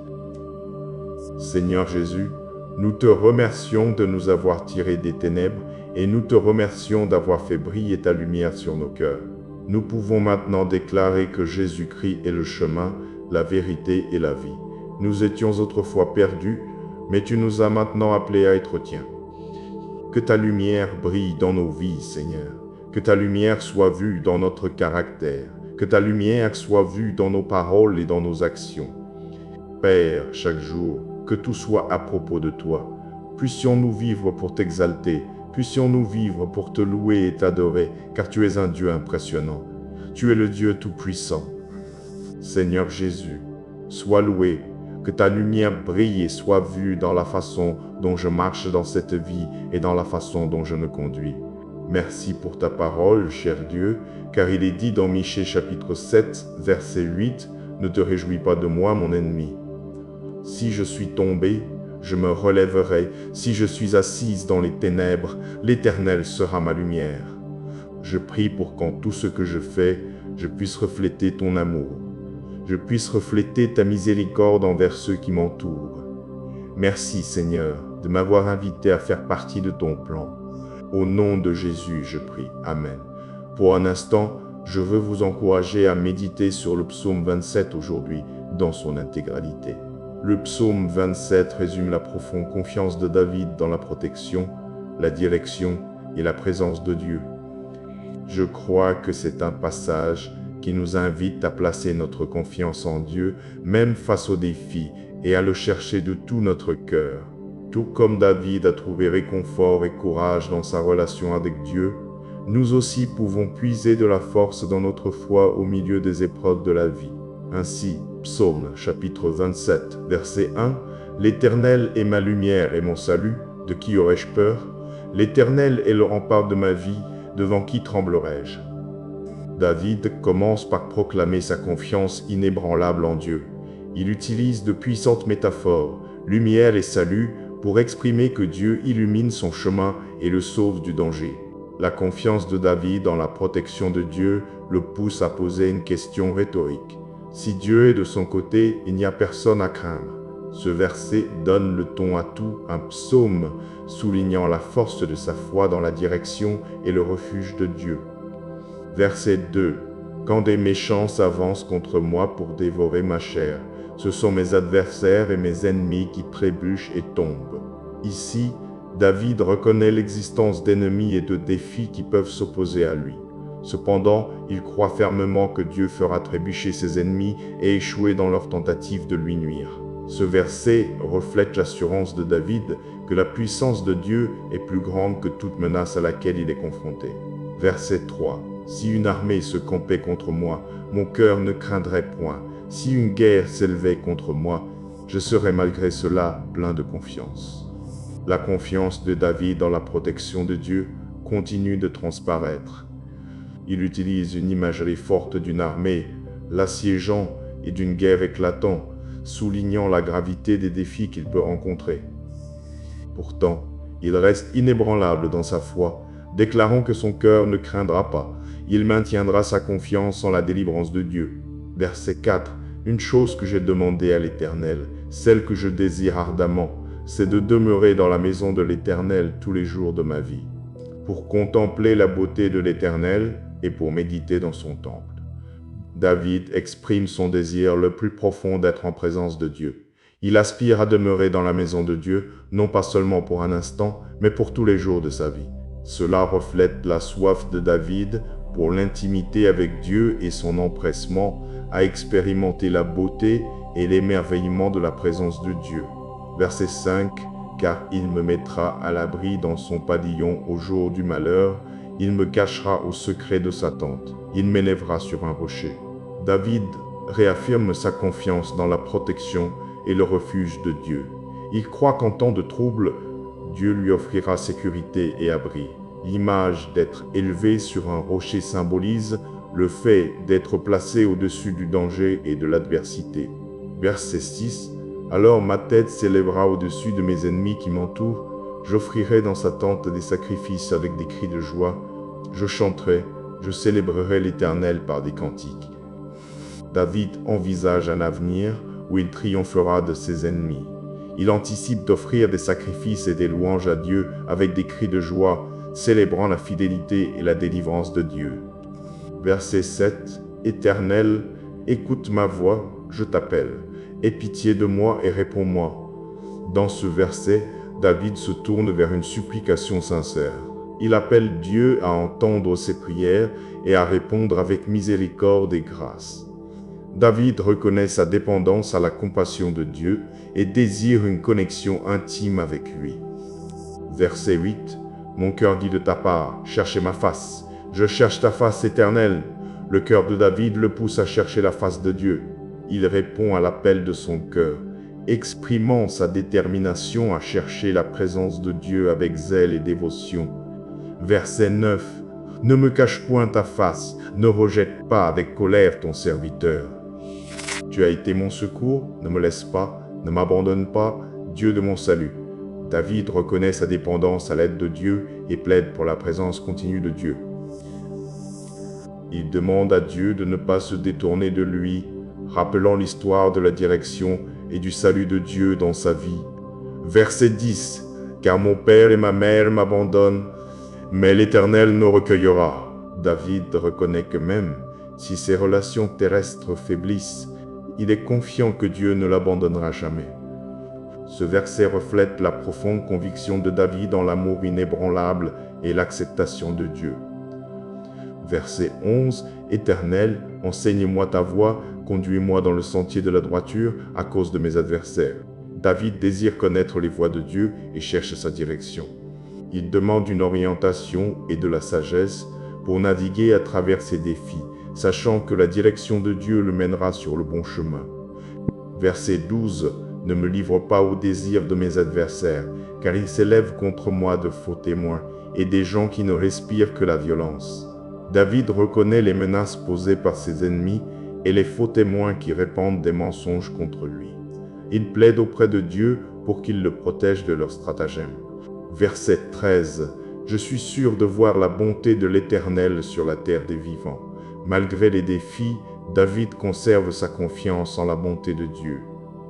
Seigneur Jésus, nous te remercions de nous avoir tirés des ténèbres et nous te remercions d'avoir fait briller ta lumière sur nos cœurs. Nous pouvons maintenant déclarer que Jésus-Christ est le chemin, la vérité et la vie. Nous étions autrefois perdus, mais tu nous as maintenant appelés à être tiens. Que ta lumière brille dans nos vies, Seigneur. Que ta lumière soit vue dans notre caractère. Que ta lumière soit vue dans nos paroles et dans nos actions. Père, chaque jour, que tout soit à propos de toi. Puissions-nous vivre pour t'exalter, puissions-nous vivre pour te louer et t'adorer, car tu es un Dieu impressionnant. Tu es le Dieu tout-puissant. Seigneur Jésus, sois loué, que ta lumière brille et soit vue dans la façon dont je marche dans cette vie et dans la façon dont je me conduis. Merci pour ta parole, cher Dieu, car il est dit dans Michée chapitre 7, verset 8, « Ne te réjouis pas de moi, mon ennemi. Si je suis tombé, je me relèverai. Si je suis assise dans les ténèbres, l'Éternel sera ma lumière. » Je prie pour qu'en tout ce que je fais, je puisse refléter ton amour. Je puisse refléter ta miséricorde envers ceux qui m'entourent. Merci, Seigneur, de m'avoir invité à faire partie de ton plan. Au nom de Jésus, je prie. Amen. Pour un instant, je veux vous encourager à méditer sur le psaume 27 aujourd'hui, dans son intégralité. Le psaume 27 résume la profonde confiance de David dans la protection, la direction et la présence de Dieu. Je crois que c'est un passage qui nous invite à placer notre confiance en Dieu, même face aux défis, et à le chercher de tout notre cœur. Tout comme David a trouvé réconfort et courage dans sa relation avec Dieu, nous aussi pouvons puiser de la force dans notre foi au milieu des épreuves de la vie. Ainsi, Psaume chapitre 27, verset 1, « L'Éternel est ma lumière et mon salut, de qui aurais-je peur? L'Éternel est le rempart de ma vie, devant qui tremblerai-je » David commence par proclamer sa confiance inébranlable en Dieu. Il utilise de puissantes métaphores, lumière et salut, pour exprimer que Dieu illumine son chemin et le sauve du danger. La confiance de David en la protection de Dieu le pousse à poser une question rhétorique. Si Dieu est de son côté, il n'y a personne à craindre. Ce verset donne le ton à tout un psaume, soulignant la force de sa foi dans la direction et le refuge de Dieu. Verset 2. Quand des méchants s'avancent contre moi pour dévorer ma chair, ce sont mes adversaires et mes ennemis qui trébuchent et tombent. Ici, David reconnaît l'existence d'ennemis et de défis qui peuvent s'opposer à lui. Cependant, il croit fermement que Dieu fera trébucher ses ennemis et échouer dans leur tentative de lui nuire. Ce verset reflète l'assurance de David que la puissance de Dieu est plus grande que toute menace à laquelle il est confronté. Verset 3. Si une armée se campait contre moi, mon cœur ne craindrait point. Si une guerre s'élevait contre moi, je serais malgré cela plein de confiance. La confiance de David dans la protection de Dieu continue de transparaître. Il utilise une imagerie forte d'une armée, l'assiégeant et d'une guerre éclatant, soulignant la gravité des défis qu'il peut rencontrer. Pourtant, il reste inébranlable dans sa foi, déclarant que son cœur ne craindra pas. Il maintiendra sa confiance en la délivrance de Dieu. Verset 4. Une chose que j'ai demandée à l'Éternel, celle que je désire ardemment, c'est de demeurer dans la maison de l'Éternel tous les jours de ma vie, pour contempler la beauté de l'Éternel et pour méditer dans son temple. David exprime son désir le plus profond d'être en présence de Dieu. Il aspire à demeurer dans la maison de Dieu, non pas seulement pour un instant, mais pour tous les jours de sa vie. Cela reflète la soif de David pour l'intimité avec Dieu et son empressement à expérimenter la beauté et l'émerveillement de la présence de Dieu. Verset 5. Car il me mettra à l'abri dans son pavillon au jour du malheur, il me cachera au secret de sa tente, il m'élèvera sur un rocher. David réaffirme sa confiance dans la protection et le refuge de Dieu. Il croit qu'en temps de trouble, Dieu lui offrira sécurité et abri. L'image d'être élevé sur un rocher symbolise le fait d'être placé au-dessus du danger et de l'adversité. Verset 6. Alors ma tête s'élèvera au-dessus de mes ennemis qui m'entourent. J'offrirai dans sa tente des sacrifices avec des cris de joie. Je chanterai, je célébrerai l'Éternel par des cantiques. David envisage un avenir où il triomphera de ses ennemis. Il anticipe d'offrir des sacrifices et des louanges à Dieu avec des cris de joie, célébrant la fidélité et la délivrance de Dieu. Verset 7. Éternel, écoute ma voix, je t'appelle. Aie pitié de moi et réponds-moi. Dans ce verset, David se tourne vers une supplication sincère. Il appelle Dieu à entendre ses prières et à répondre avec miséricorde et grâce. David reconnaît sa dépendance à la compassion de Dieu et désire une connexion intime avec lui. Verset 8. Mon cœur dit de ta part, cherchez ma face. Je cherche ta face éternelle. Le cœur de David le pousse à chercher la face de Dieu. Il répond à l'appel de son cœur, exprimant sa détermination à chercher la présence de Dieu avec zèle et dévotion. Verset 9. Ne me cache point ta face, ne rejette pas avec colère ton serviteur. Tu as été mon secours, ne me laisse pas, ne m'abandonne pas, Dieu de mon salut. David reconnaît sa dépendance à l'aide de Dieu et plaide pour la présence continue de Dieu. Il demande à Dieu de ne pas se détourner de lui, rappelant l'histoire de la direction et du salut de Dieu dans sa vie. Verset 10. Car mon père et ma mère m'abandonnent, mais l'Éternel nous recueillera. David reconnaît que même si ses relations terrestres faiblissent, il est confiant que Dieu ne l'abandonnera jamais. Ce verset reflète la profonde conviction de David en l'amour inébranlable et l'acceptation de Dieu. Verset 11. Éternel, enseigne-moi ta voie, conduis-moi dans le sentier de la droiture à cause de mes adversaires. David désire connaître les voies de Dieu et cherche sa direction. Il demande une orientation et de la sagesse pour naviguer à travers ses défis, sachant que la direction de Dieu le mènera sur le bon chemin. Verset 12. Ne me livre pas au désir de mes adversaires, car ils s'élèvent contre moi de faux témoins et des gens qui ne respirent que la violence. David reconnaît les menaces posées par ses ennemis et les faux témoins qui répandent des mensonges contre lui. Il plaide auprès de Dieu pour qu'il le protège de leurs stratagèmes. Verset 13. Je suis sûr de voir la bonté de l'Éternel sur la terre des vivants. Malgré les défis, David conserve sa confiance en la bonté de Dieu.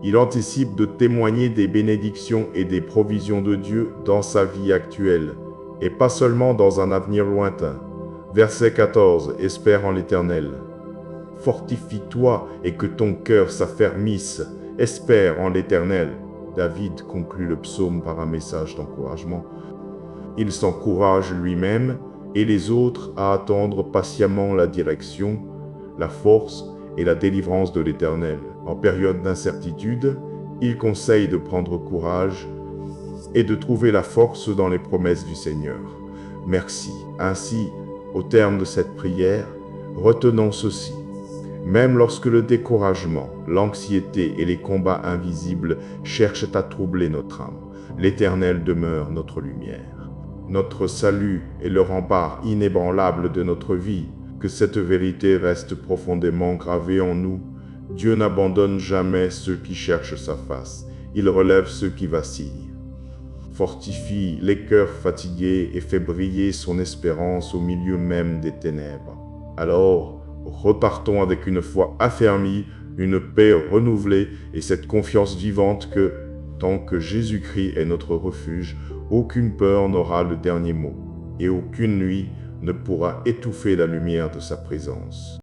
Il anticipe de témoigner des bénédictions et des provisions de Dieu dans sa vie actuelle, et pas seulement dans un avenir lointain. Verset 14. Espère en l'Éternel. Fortifie-toi et que ton cœur s'affermisse. Espère en l'Éternel. David conclut le psaume par un message d'encouragement. Il s'encourage lui-même et les autres à attendre patiemment la direction, la force et la délivrance de l'Éternel. En période d'incertitude, il conseille de prendre courage et de trouver la force dans les promesses du Seigneur. Merci. Ainsi, au terme de cette prière, retenons ceci. Même lorsque le découragement, l'anxiété et les combats invisibles cherchent à troubler notre âme, l'Éternel demeure notre lumière. Notre salut est le rempart inébranlable de notre vie. que cette vérité reste profondément gravée en nous. Dieu n'abandonne jamais ceux qui cherchent sa face. Il relève ceux qui vacillent, fortifie les cœurs fatigués et fait briller son espérance au milieu même des ténèbres. Alors, repartons avec une foi affermie, une paix renouvelée et cette confiance vivante que, tant que Jésus-Christ est notre refuge, aucune peur n'aura le dernier mot et aucune nuit ne pourra étouffer la lumière de sa présence.